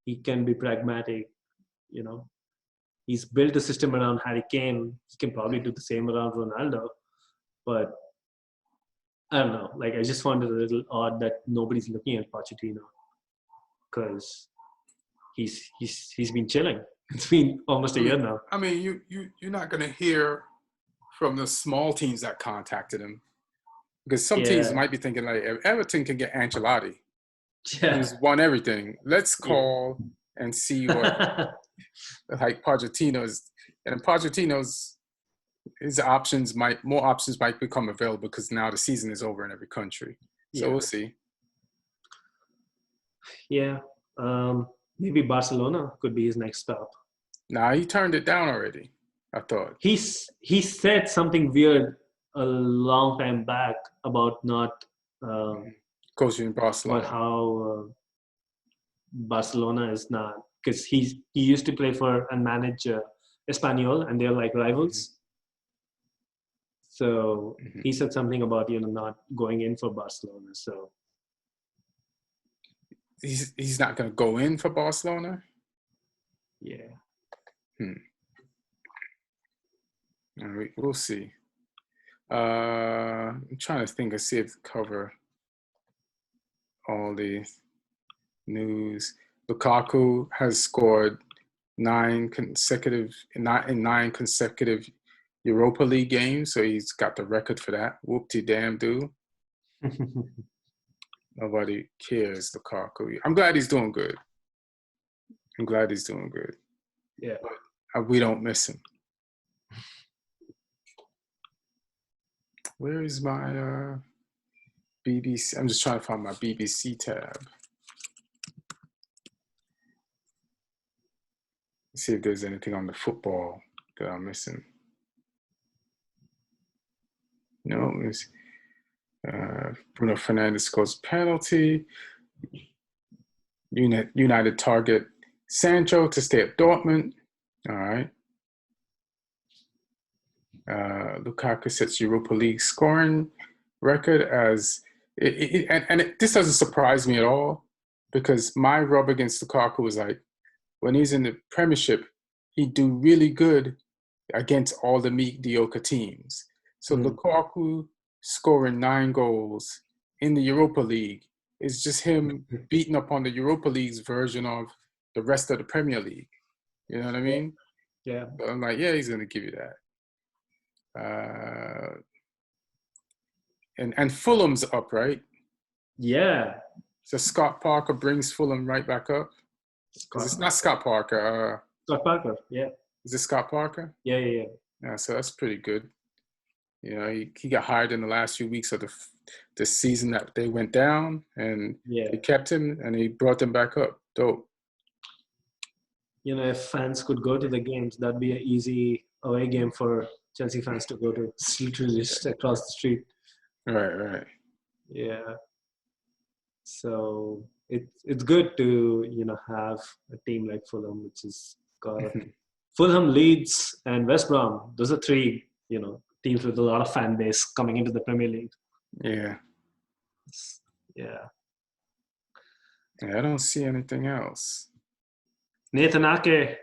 Speaker 3: He can be pragmatic, He's built a system around Harry Kane. He can probably do the same around Ronaldo. But I don't know. Like, I just found it a little odd that nobody's looking at Pochettino because he's been chilling. It's been almost a year now.
Speaker 2: I mean, you're not going to hear from the small teams that contacted him because some teams might be thinking like, if Everton can get Ancelotti, who's won everything, let's call and see what like Pochettino's, and Pochettino's, more options might become available because now the season is over in every country. So we'll see.
Speaker 3: Yeah. Maybe Barcelona could be his next stop.
Speaker 2: Nah, he turned it down already, I thought.
Speaker 3: He said something weird a long time back about not
Speaker 2: coaching Barcelona.
Speaker 3: About how Barcelona is not, because he used to play for and manage Espanyol, and they're like rivals. So he said something about not going in for Barcelona. So
Speaker 2: he's not going to go in for Barcelona.
Speaker 3: Yeah.
Speaker 2: All right, we'll see. I'm trying to think of see if cover all the news. Lukaku has scored 9 consecutive Europa League games, so he's got the record for that. Whoop-de-damn-do. Nobody cares, Lukaku. I'm glad he's doing good.
Speaker 3: Yeah.
Speaker 2: But we don't miss him. Where is my BBC? I'm just trying to find my BBC tab. See if there's anything on the football that I'm missing. No, it's Bruno Fernandes scores penalty. United target Sancho to stay at Dortmund. All right. Lukaku sets Europa League scoring record as this doesn't surprise me at all because my rub against Lukaku was like when he's in the Premiership, he'd do really good against all the mediocre teams. So Lukaku scoring 9 goals in the Europa League is just him beating up on the Europa League's version of the rest of the Premier League. You know what I mean?
Speaker 3: Yeah.
Speaker 2: So I'm like, yeah, he's going to give you that. And Fulham's up, right?
Speaker 3: Yeah.
Speaker 2: So Scott Parker brings Fulham right back up. Because it's not Scott Parker.
Speaker 3: Scott Parker. Yeah.
Speaker 2: Is it Scott Parker?
Speaker 3: Yeah. Yeah. Yeah.
Speaker 2: Yeah, so that's pretty good. You know, he got hired in the last few weeks of the season that they went down, and they kept him, and he brought them back up. Dope.
Speaker 3: You know, if fans could go to the games, that'd be an easy away game for Chelsea fans to go to, literally just across the street.
Speaker 2: Right.
Speaker 3: Yeah. So it's good to, you know, have a team like Fulham, which is got Fulham, Leeds, and West Brom. Those are three, you know, teams with a lot of fan base coming into the Premier League.
Speaker 2: Yeah.
Speaker 3: Yeah.
Speaker 2: I don't see anything else.
Speaker 3: Nathan Ake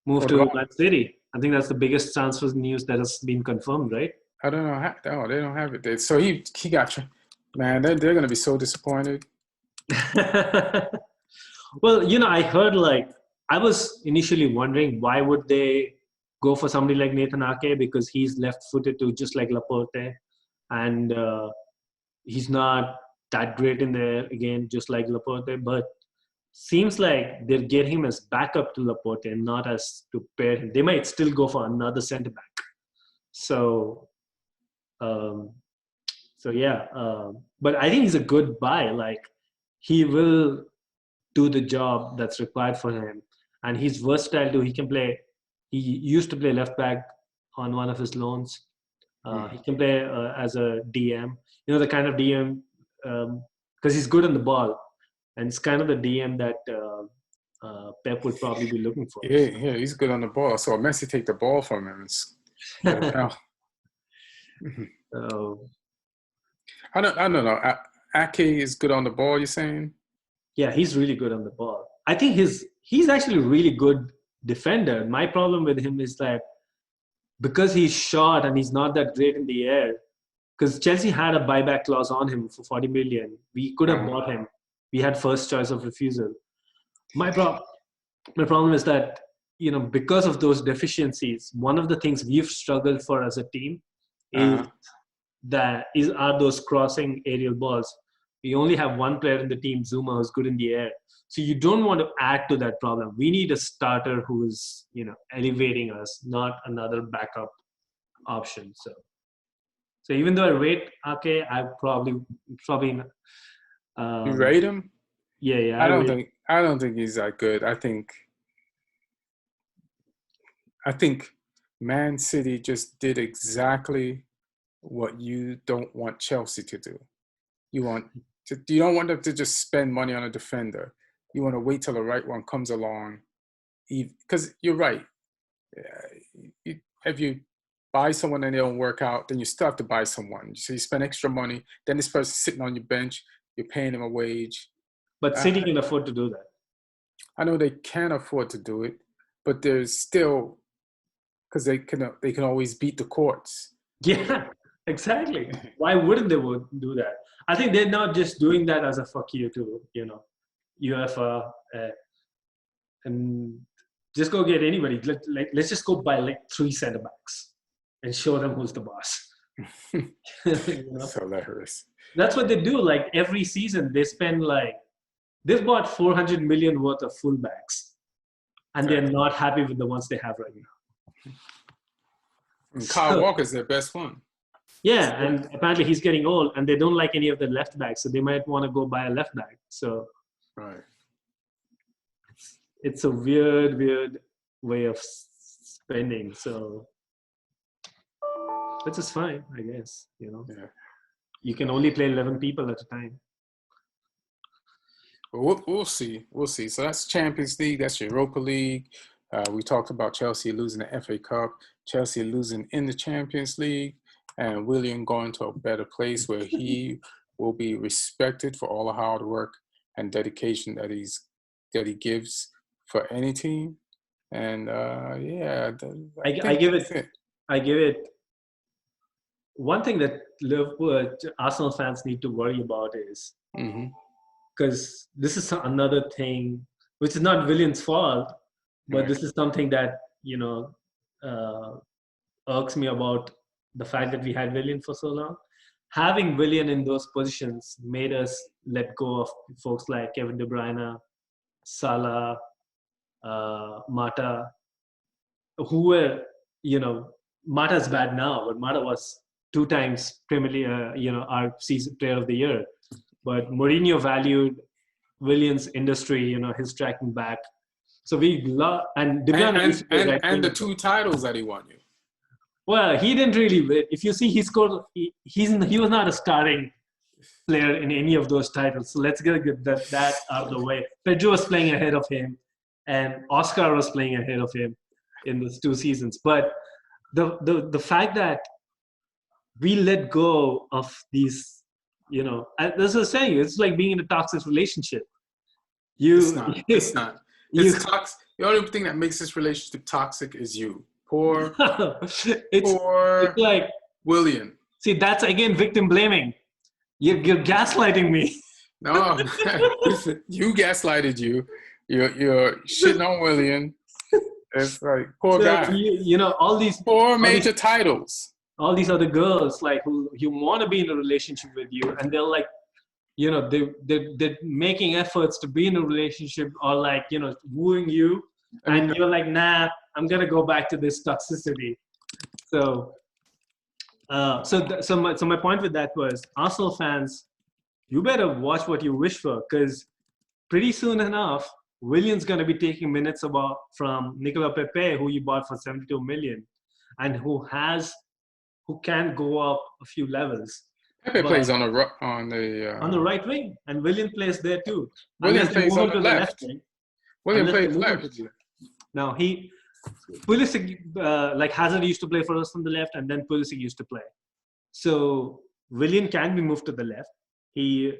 Speaker 3: moved to Man City. I think that's the biggest transfer news that has been confirmed, right?
Speaker 2: I don't know. Oh, they don't have it. So he got you. Man, they're going to be so disappointed.
Speaker 3: Well, you know, I heard I was initially wondering why would they go for somebody like Nathan Ake, because he's left-footed too, just like Laporte, and he's not that great in there again, just like Laporte. But seems like they'll get him as backup to Laporte and not as to pair him. They might still go for another centre back. So yeah, but I think he's a good buy. Like, he will do the job that's required for him, and he's versatile too. He can play. He used to play left back on one of his loans. He can play as a DM. You know, the kind of DM, because he's good on the ball, and it's kind of the DM that Pep would probably be looking for.
Speaker 2: Yeah, he's good on the ball. So Messi take the ball from him. I don't know. Ake is good on the ball, you're saying?
Speaker 3: Yeah, he's really good on the ball. I think he's actually a really good defender. My problem with him is that because he's short and he's not that great in the air, because Chelsea had a buyback clause on him for 40 million. We could have bought him. We had first choice of refusal. My problem is that, you know, because of those deficiencies, one of the things we've struggled for as a team are those crossing aerial balls. We only have one player in the team, Zuma, who's good in the air. So you don't want to add to that problem. We need a starter who's, you know, elevating us, not another backup option. So even though I rate Ake, I probably.
Speaker 2: You rate him?
Speaker 3: Yeah.
Speaker 2: I don't think he's that good. I think Man City just did exactly what you don't want Chelsea to do. You don't want them to just spend money on a defender. You want to wait till the right one comes along. Because you're right. If you buy someone and they don't work out, then you still have to buy someone. So you spend extra money. Then this person's sitting on your bench. You're paying him a wage.
Speaker 3: But City can afford to do that.
Speaker 2: I know they can afford to do it, but there's still, because they can always beat the courts.
Speaker 3: Yeah, exactly. Why wouldn't they do that? I think they're not just doing that as a fuck you to, you know, UEFA, and just go get anybody. Let's just go buy like 3 centre backs and show them who's the boss. You know?
Speaker 2: So hilarious.
Speaker 3: That's what they do. Like, every season they spend they've bought 400 million worth of fullbacks, and they're not happy with the ones they have right now.
Speaker 2: And Kyle Walker's their best one.
Speaker 3: Yeah, and apparently he's getting old, and they don't like any of the left backs, so they might want to go buy a left back. So,
Speaker 2: right,
Speaker 3: it's a weird way of spending. So, which is fine, I guess. You know, you can only play 11 people at a time.
Speaker 2: We'll see. So that's Champions League. That's Europa League. We talked about Chelsea losing the FA Cup, Chelsea losing in the Champions League, and Willian going to a better place where he will be respected for all the hard work and dedication that he gives for any team. And I give it. One thing that Arsenal fans need to worry about is, because this is another thing which is not Willian's fault, but this is something that
Speaker 3: uh, irks me about the fact that we had Willian for so long. Having Willian in those positions made us let go of folks like Kevin De Bruyne, Salah, Mata, who were, Mata's bad now, but Mata was 2 times Premier League, our season player of the year. But Mourinho valued Willian's industry, his tracking back. So we love, and De Bruyne
Speaker 2: and the 2 titles that he won you.
Speaker 3: Well, he didn't really win. If you see, he scored. He was not a starting player in any of those titles. So let's get that out of the way. Pedro was playing ahead of him, and Oscar was playing ahead of him in those 2 seasons. But the fact that we let go of these, as I was saying, it's like being in a toxic relationship.
Speaker 2: It's not. It's toxic. The only thing that makes this relationship toxic is you. Poor
Speaker 3: it's like
Speaker 2: Willian.
Speaker 3: See, that's again victim blaming. You're gaslighting me.
Speaker 2: No, you gaslighted you. You're shitting on Willian. It's like poor guy.
Speaker 3: All these
Speaker 2: major titles.
Speaker 3: All these other girls like who want to be in a relationship with you, and they're like, they're making efforts to be in a relationship or like wooing you, and you're like, nah, I'm gonna go back to this toxicity. So my point with that was, Arsenal fans, you better watch what you wish for, because pretty soon enough, Willian's gonna be taking minutes from Nicola Pepe, who you bought for 72 million, and who can go up a few levels.
Speaker 2: Pepe plays on the
Speaker 3: right wing, and Willian plays there too.
Speaker 2: Willian plays on the left. Willian plays left.
Speaker 3: Now Pulisic, like Hazard used to play for us on the left, and then Pulisic used to play. So Willian can be moved to the left. He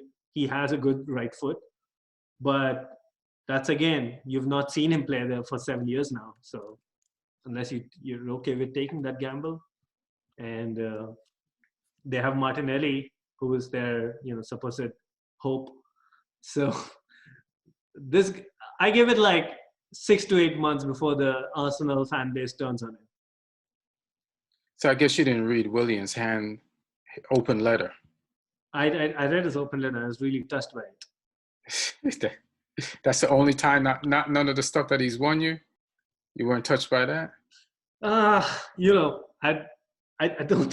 Speaker 3: has a good right foot, but that's again, you've not seen him play there for 7 years now. So unless you're okay with taking that gamble, and they have Martinelli, who is their supposed hope. So I give it like 6 to 8 months before the Arsenal fan base turns on it.
Speaker 2: So I guess you didn't read Willian's open letter.
Speaker 3: I read his open letter. I was really touched by
Speaker 2: it. That's the only time, not none of the stuff that he's won you? You weren't touched by that?
Speaker 3: I don't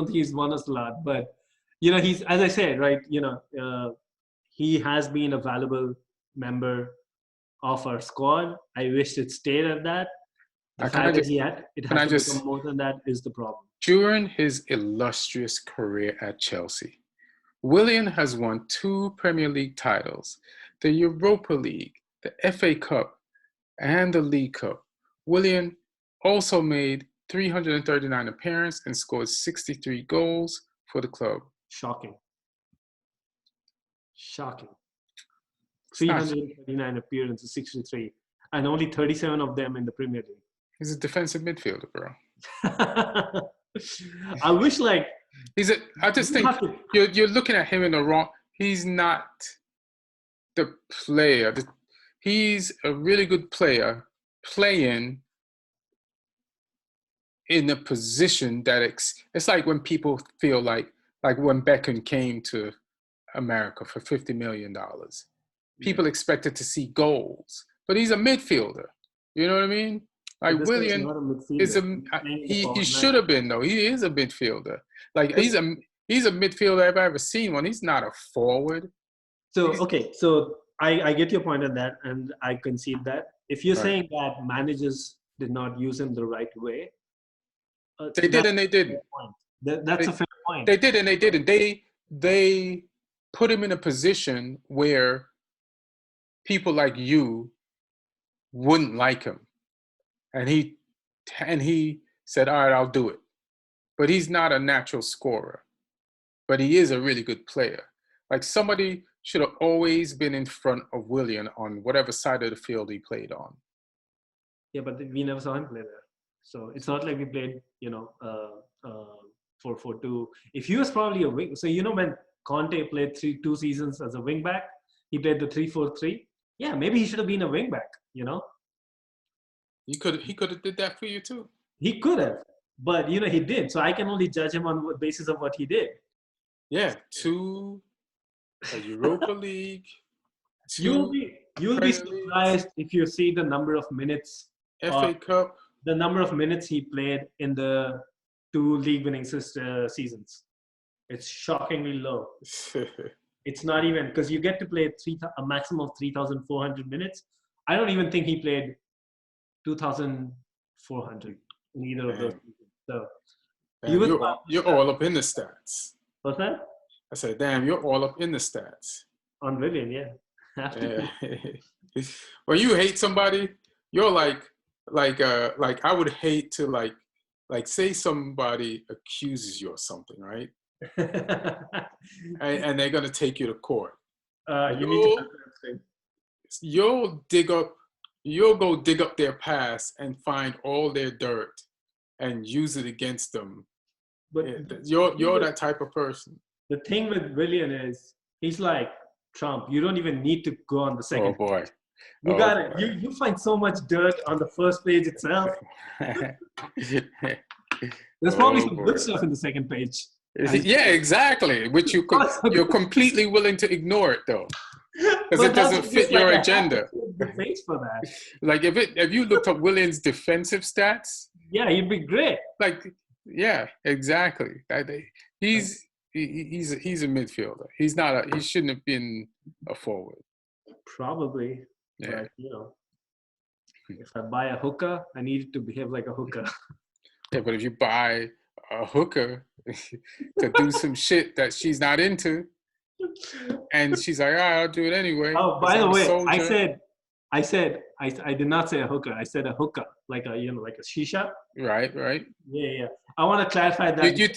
Speaker 3: think he's won us a lot, but he's, as I said, right, he has been a valuable member of our squad. I wish it stayed at that. The fact that it has to become more than that is the problem.
Speaker 2: During his illustrious career at Chelsea, Willian has won 2 Premier League titles, the Europa League, the FA Cup, and the League Cup. Willian also made 339 appearances and scored 63 goals for the club.
Speaker 3: Shocking. 339 appearances, 63, and only 37 of them in the Premier League.
Speaker 2: He's a defensive midfielder, bro.
Speaker 3: I wish I
Speaker 2: just think you're looking at him in the wrong. He's not the player. He's a really good player playing in a position that it's like when people feel like when Beckham came to America for $50 million. People expected to see goals, but he's a midfielder. You know what I mean? Like Willian is he should have been though. He is a midfielder. Like he's a midfielder if I've ever seen one. He's not a forward.
Speaker 3: So I get your point on that, and I concede that. If you're saying that managers did not use him the right way,
Speaker 2: they did and they didn't.
Speaker 3: That's a fair point.
Speaker 2: They did and they didn't. They put him in a position where people like you wouldn't like him. And he said, all right, I'll do it. But he's not a natural scorer. But he is a really good player. Like somebody should have always been in front of Willian on whatever side of the field he played on.
Speaker 3: Yeah, but we never saw him play there. So it's not like we played, 4-4-2. If he was probably a wing, so when Conte played 2 seasons as a wing back, he played the 3-4-3. Yeah, maybe he should have been a wing back,
Speaker 2: He could have did that for you too.
Speaker 3: He could have, but he did. So I can only judge him on the basis of what he did.
Speaker 2: Yeah, a Europa League,
Speaker 3: You'll
Speaker 2: two
Speaker 3: be you'll be
Speaker 2: Premier Leagues,
Speaker 3: surprised if you see the number of minutes or
Speaker 2: FA Cup.
Speaker 3: the number of minutes he played in the 2 league-winning seasons. It's shockingly low. It's not even, because you get to play a maximum of 3,400 minutes. I don't even think he played 2,400 in either of those seasons. So
Speaker 2: you're all up in the stats.
Speaker 3: What's that?
Speaker 2: I said, damn, you're all up in the stats.
Speaker 3: On Willian, yeah.
Speaker 2: When you hate somebody, you're like I would hate to like say somebody accuses you of something, right? and they're gonna take you to court. You'll go dig up their past and find all their dirt and use it against them. But you're that type of person.
Speaker 3: The thing with Willian is he's like Trump. You don't even need to go on the second.
Speaker 2: Oh boy.
Speaker 3: You got it. You find so much dirt on the first page itself. There's probably some good stuff in the second page.
Speaker 2: Yeah, exactly. Which you're completely willing to ignore it though, because it doesn't fit your agenda.
Speaker 3: Page for that.
Speaker 2: Like if you looked up Willian's defensive stats,
Speaker 3: yeah, he'd be great.
Speaker 2: Like, yeah, exactly. He's a midfielder. He's not he shouldn't have been a forward.
Speaker 3: Probably.
Speaker 2: Yeah.
Speaker 3: But, if I buy a hooker, I need it to behave like a hooker.
Speaker 2: Yeah, but if you buy a hooker to do some shit that she's not into, and she's like, I'll do it anyway.
Speaker 3: Oh, by the way, I did not say a hooker. I said a hookah, like a shisha.
Speaker 2: Right.
Speaker 3: Yeah. I want to clarify that.
Speaker 2: You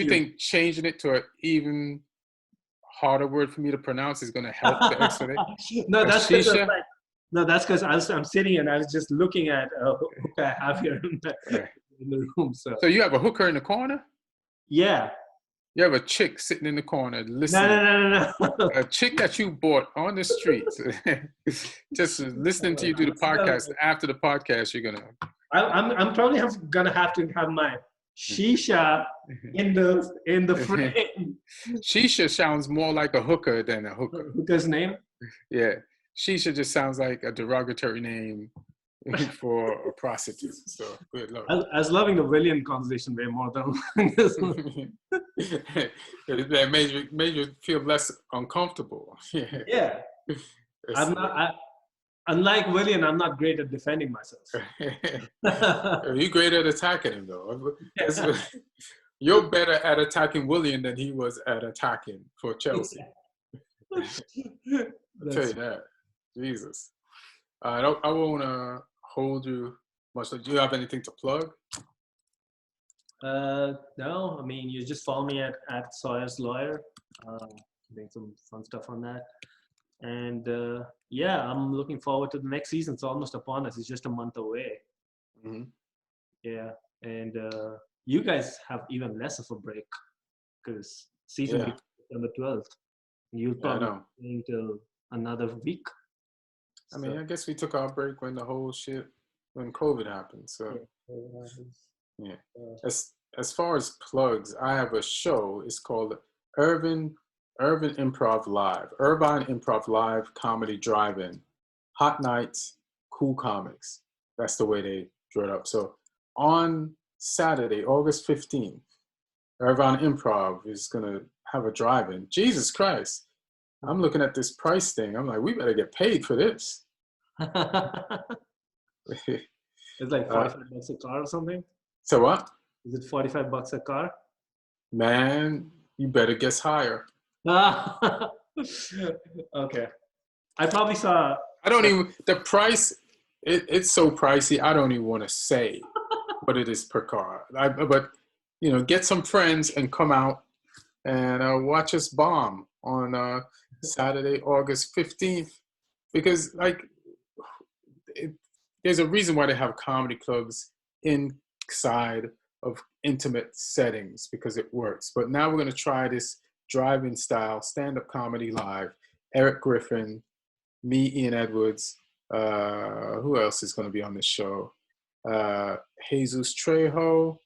Speaker 2: think changing it to an even harder word for me to pronounce is going to help the explanation?
Speaker 3: No, that's because I'm sitting and I was just looking at a hookah I have here in the room. So
Speaker 2: you have a hooker in the corner?
Speaker 3: Yeah.
Speaker 2: You have a chick sitting in the corner listening.
Speaker 3: No.
Speaker 2: A chick that you bought on the streets, just listening to you do the podcast. After the podcast, you're gonna.
Speaker 3: I'm probably gonna have to have my shisha in the frame.
Speaker 2: Shisha sounds more like a hooker than a hooker.
Speaker 3: Hooker's name?
Speaker 2: Yeah, shisha just sounds like a derogatory name for a prostitute. So good luck.
Speaker 3: I was loving the Willian conversation way more than this one.
Speaker 2: That made you feel less uncomfortable.
Speaker 3: Yeah. Unlike Willian, I'm not great at defending myself.
Speaker 2: You're great at attacking him, though. You're better at attacking Willian than he was at attacking for Chelsea. I'll tell you that. Jesus. I won't hold you much. Do you have anything to plug?
Speaker 3: No. I mean, you just follow me at Sawyer's Lawyer. Doing some fun stuff on that. And yeah, I'm looking forward to the next season. It's almost upon us. It's just a month away.
Speaker 2: Mm-hmm.
Speaker 3: Yeah, and you guys have even less of a break because season begins September 12th. You'll probably be until another week.
Speaker 2: I mean, I guess we took our break when when COVID happened. So yeah. As far as plugs, I have a show. It's called Urban Improv Live. Urban Improv Live Comedy Drive-In. Hot nights, cool comics. That's the way they drew it up. So on Saturday, August 15th, Urban Improv is going to have a drive-in. Jesus Christ. I'm looking at this price thing. I'm like, we better get paid for this.
Speaker 3: It's like $45 a car or something?
Speaker 2: So what?
Speaker 3: Is it $45 a car?
Speaker 2: Man, you better guess higher.
Speaker 3: Okay. I probably saw...
Speaker 2: the price, it's so pricey, I don't even want to say what it is per car. But, get some friends and come out and watch us bomb on Saturday, August 15th. Because, there's a reason why they have comedy clubs inside of intimate settings, because it works. But now we're going to try this drive-in style stand-up comedy live. Eric Griffin, me, Ian Edwards, Who else is going to be on the show? Jesus Trejo,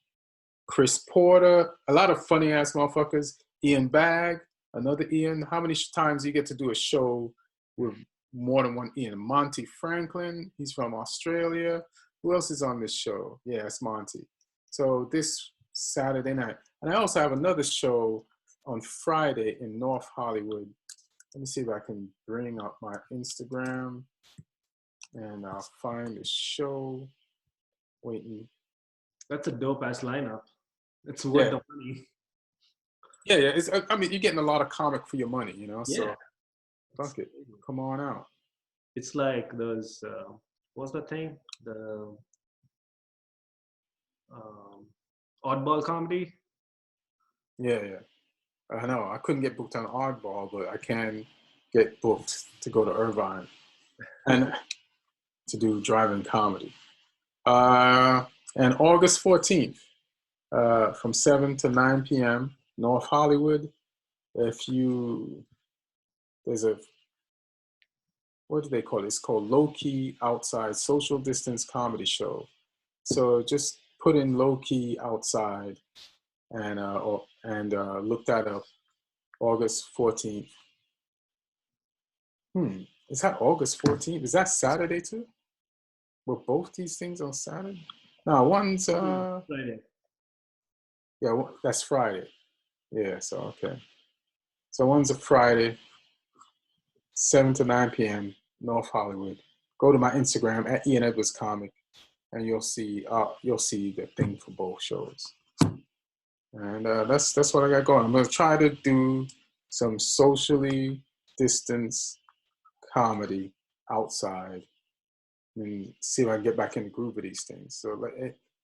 Speaker 2: Chris Porter, a lot of funny ass motherfuckers. Ian Bagg, another Ian. How many times do you get to do a show with more than one Ian? Monty Franklin, he's from Australia. Who else is on this show? Yeah, it's Monty. So this Saturday night. And I also have another show on Friday in North Hollywood. Let me see if I can bring up my Instagram and I'll find the show. Waiting.
Speaker 3: That's a dope ass lineup. It's worth the money.
Speaker 2: Yeah. It's, I mean, you're getting a lot of comic for your money, you know?
Speaker 3: Yeah.
Speaker 2: So fuck it. Come on out.
Speaker 3: It's like those, what's the thing? The oddball comedy.
Speaker 2: Yeah. I know. I couldn't get booked on Oddball, but I can get booked to go to Irvine and to do drive-in comedy. And August 14th, from 7 to 9 p.m., North Hollywood. There's a, what do they call it? It's called Low Key Outside Social Distance Comedy Show. So just put in Low Key Outside and look that up. August 14th. Is that August 14th? Is that Saturday too? Were both these things on Saturday? No, one's
Speaker 3: Friday.
Speaker 2: Yeah, that's Friday. Yeah, so okay. So one's a Friday, 7 to 9 p.m. North Hollywood. Go to my Instagram at Ian Edwards Comic, and you'll see the thing for both shows. And that's what I got going. I'm gonna try to do some socially distanced comedy outside and see if I can get back in the groove of these things. So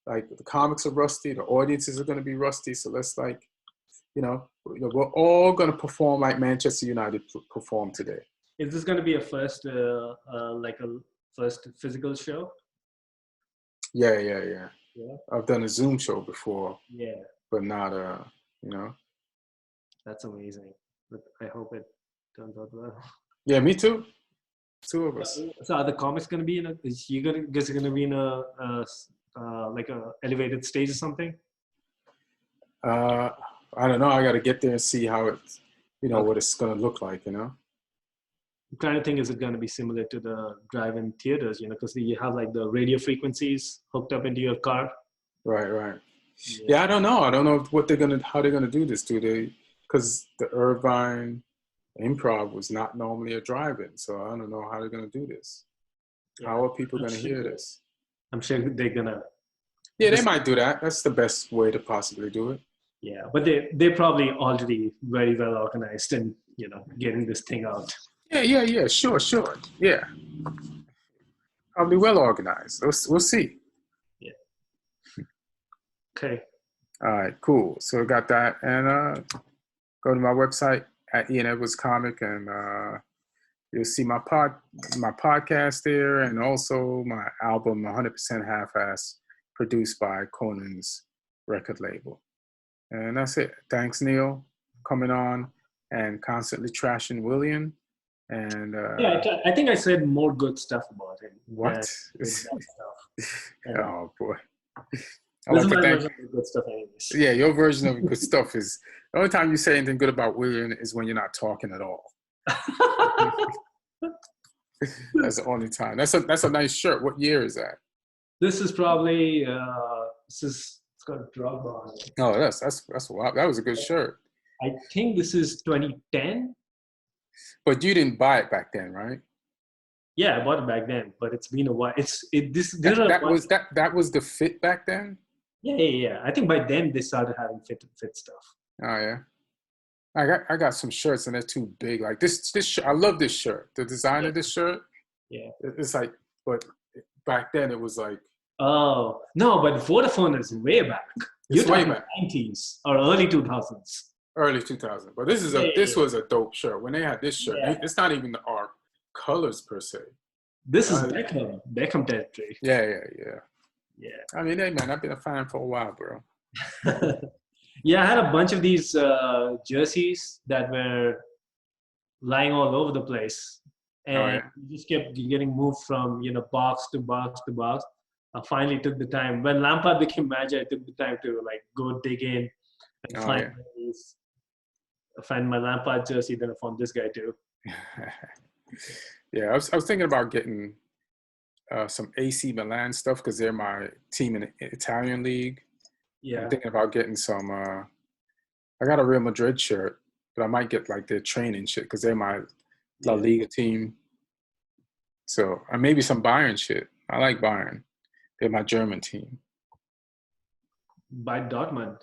Speaker 2: like the comics are rusty, the audiences are going to be rusty. So let's we're all going to perform like Manchester United performed today.
Speaker 3: Is this going to be a first first physical show?
Speaker 2: Yeah. I've done a Zoom show before.
Speaker 3: Yeah.
Speaker 2: But not
Speaker 3: That's amazing. But I hope it turns out well.
Speaker 2: Yeah, me too. Two of us.
Speaker 3: So are the comics going to be is you going to be in a like a elevated stage or something?
Speaker 2: I don't know. I got to get there and see how it's, what it's going to look like, I'm
Speaker 3: trying to think, is it going to be similar to the drive-in theaters, because you have like the radio frequencies hooked up into your car?
Speaker 2: Right. Yeah, I don't know. I don't know how they're gonna do this. Because the Irvine Improv was not normally a drive-in, so I don't know how they're gonna do this. Yeah, how are people gonna hear this?
Speaker 3: I'm sure they're gonna.
Speaker 2: Yeah, they might do that. That's the best way to possibly do it.
Speaker 3: Yeah, but they're probably already very well organized and getting this thing out.
Speaker 2: Yeah. Sure. Yeah, probably well organized. We'll see.
Speaker 3: Yeah. Okay.
Speaker 2: All right, cool. So I got that, and go to my website at Ian Edwards Comic, and you'll see my podcast there, and also my album 100% Half-Ass, produced by Conan's record label. And that's it. Thanks, Neil, coming on and constantly trashing Willian. And
Speaker 3: I think I said more good stuff about him.
Speaker 2: What? Oh boy.
Speaker 3: This is my version of good stuff anyways.
Speaker 2: Yeah, your version of good stuff is the only time you say anything good about Willian is when you're not talking at all. That's the only time. That's a nice shirt. What year is that?
Speaker 3: This is probably it's got a drug on it.
Speaker 2: Oh, that's wow. That was a good shirt.
Speaker 3: I think this is 2010.
Speaker 2: But you didn't buy it back then, right?
Speaker 3: Yeah, I bought it back then, but it's been a while.
Speaker 2: That was the fit back then?
Speaker 3: Yeah. I think by then they started having fit stuff.
Speaker 2: Oh yeah. I got some shirts and they're too big. Like this I love this shirt. The design of this shirt.
Speaker 3: Yeah.
Speaker 2: It's like, but back then it was like.
Speaker 3: Oh no, but Vodafone is way back. You're talking
Speaker 2: back.
Speaker 3: 90s or early 2000s.
Speaker 2: Early 2000s. But this was a dope shirt. When they had this shirt, it's not even our colors per se.
Speaker 3: This is Beckham territory.
Speaker 2: Yeah.
Speaker 3: Yeah.
Speaker 2: I mean, hey man, I've been a fan for a while, bro.
Speaker 3: Yeah, I had a bunch of these jerseys that were lying all over the place,
Speaker 2: Oh
Speaker 3: and
Speaker 2: yeah.
Speaker 3: he just kept getting moved from box to box to box. I finally took the time when Lampard became manager. I took the time to like go dig in and
Speaker 2: Oh yeah.
Speaker 3: find my Lampard jersey. Then I found this guy too.
Speaker 2: Yeah, I was thinking about getting some AC Milan stuff because they're my team in the Italian league. I'm
Speaker 3: Yeah,
Speaker 2: thinking about getting some. I got a Real Madrid shirt, but I might get like their training shit because they're my La
Speaker 3: yeah.
Speaker 2: Liga team. So maybe some Bayern shit. I like Bayern. They're my German team.
Speaker 3: By Dortmund.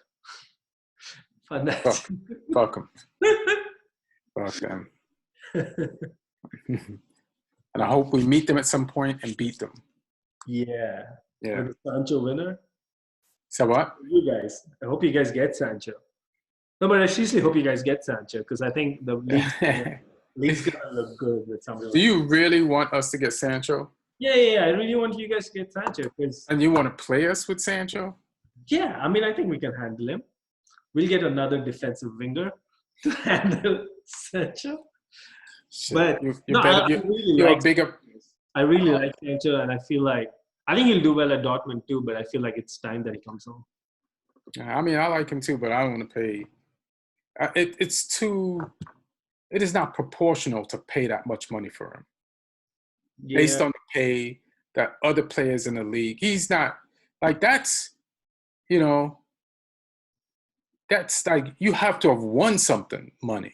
Speaker 3: Fun that.
Speaker 2: Fuck, fuck them, fuck them. And I hope we meet them at some point and beat them.
Speaker 3: Yeah.
Speaker 2: Yeah.
Speaker 3: With the Sancho winner.
Speaker 2: So what?
Speaker 3: You guys. I hope you guys get Sancho. No, but I seriously hope you guys get Sancho because I think the league's gonna look good with somebody.
Speaker 2: Do you really want us to get Sancho?
Speaker 3: Yeah. I really want you guys to get Sancho because.
Speaker 2: And you want to play us with Sancho?
Speaker 3: Yeah, I mean, I think we can handle him. We'll get another defensive winger to handle Sancho.
Speaker 2: Shit.
Speaker 3: But I really like Sancho, and I feel like I think he'll do well at Dortmund too. But I feel like it's time that he comes home.
Speaker 2: I mean, I like him too, but I don't want to pay. It's too. It is not proportional to pay that much money for him.
Speaker 3: Yeah.
Speaker 2: Based on the pay that other players in the league, he's not like that's. That's like you have to have won something money.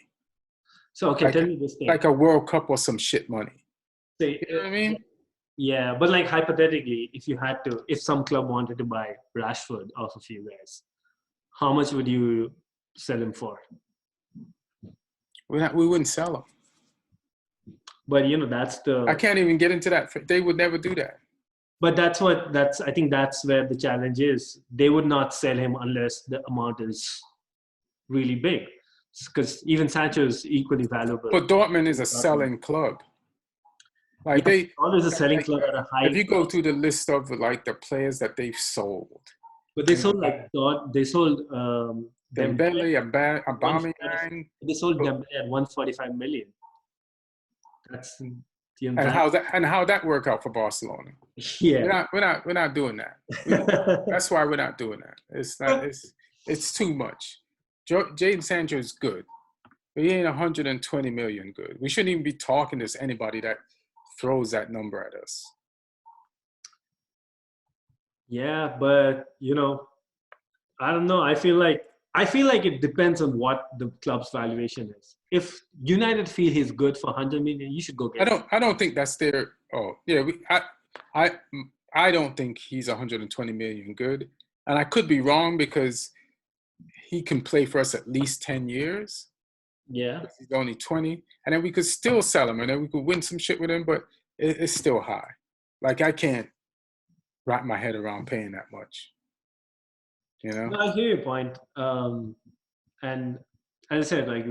Speaker 3: So okay,
Speaker 2: like,
Speaker 3: tell me this thing.
Speaker 2: Like a World Cup or some shit money.
Speaker 3: Say,
Speaker 2: you know what I mean?
Speaker 3: Yeah, but like hypothetically, if some club wanted to buy Rashford off of you guys, how much would you sell him for?
Speaker 2: We wouldn't sell him.
Speaker 3: But that's the.
Speaker 2: I can't even get into that. They would never do that.
Speaker 3: But I think that's where the challenge is. They would not sell him unless the amount is really big. Because even Sancho is equally valuable.
Speaker 2: But Dortmund is a selling club. Like
Speaker 3: always a selling club at a high.
Speaker 2: If you go through the list of like the players that they've sold.
Speaker 3: But they sold
Speaker 2: Dembele, Aubameyang.
Speaker 3: They sold Dembele at 145 million. That's
Speaker 2: and how that work out for Barcelona?
Speaker 3: Yeah,
Speaker 2: we're not doing that. That's why we're not doing that. It's not. It's too much. Jadon Sancho is good, but he ain't 120 million good. We shouldn't even be talking to anybody that throws that number at us.
Speaker 3: Yeah, but I don't know. I feel like it depends on what the club's valuation is. If United feel he's good for 100 million, you should go get him.
Speaker 2: I don't think that's their. Oh yeah, I don't think he's 120 million good, and I could be wrong because he can play for us at least 10 years.
Speaker 3: Yeah,
Speaker 2: he's only 20, and then we could still sell him, and then we could win some shit with him. But it's still high. Like I can't wrap my head around paying that much.
Speaker 3: No, I hear your point. And as I said, like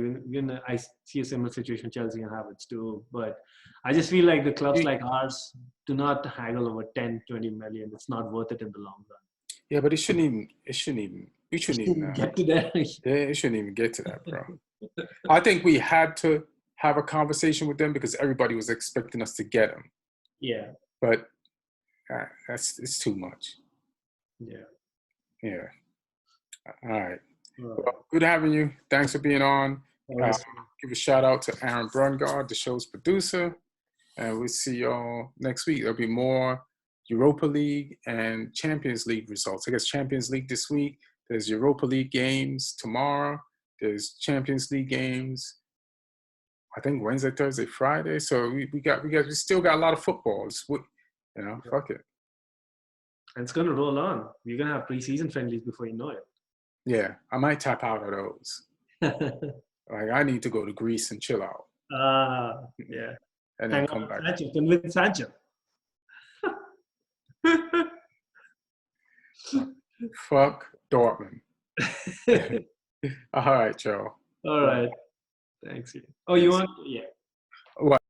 Speaker 3: I see a similar situation Chelsea and Havertz too. But I just feel like the clubs like ours do not haggle over 10, 20 million. It's not worth it in the long run.
Speaker 2: Yeah, but we shouldn't even
Speaker 3: get to that.
Speaker 2: Yeah, it shouldn't even get to that, bro. I think we had to have a conversation with them because everybody was expecting us to get them.
Speaker 3: Yeah.
Speaker 2: But it's too much.
Speaker 3: Yeah.
Speaker 2: Yeah. All right. Well, good having you. Thanks for being on. Give a shout out to Aaron Brungardt, the show's producer. And we'll see y'all next week. There'll be more Europa League and Champions League results. I guess Champions League this week. There's Europa League games tomorrow. There's Champions League games, I think Wednesday, Thursday, Friday. So we still got a lot of footballs. Fuck it.
Speaker 3: And it's gonna roll on. We're gonna have preseason friendlies before you know it.
Speaker 2: Yeah, I might tap out of those. Like I need to go to Greece and chill out.
Speaker 3: Yeah.
Speaker 2: And then come back.
Speaker 3: Convince Sancho.
Speaker 2: Fuck Dortmund. All right, Joe.
Speaker 3: All right. Thanks. Oh, you want? Yeah.
Speaker 2: What?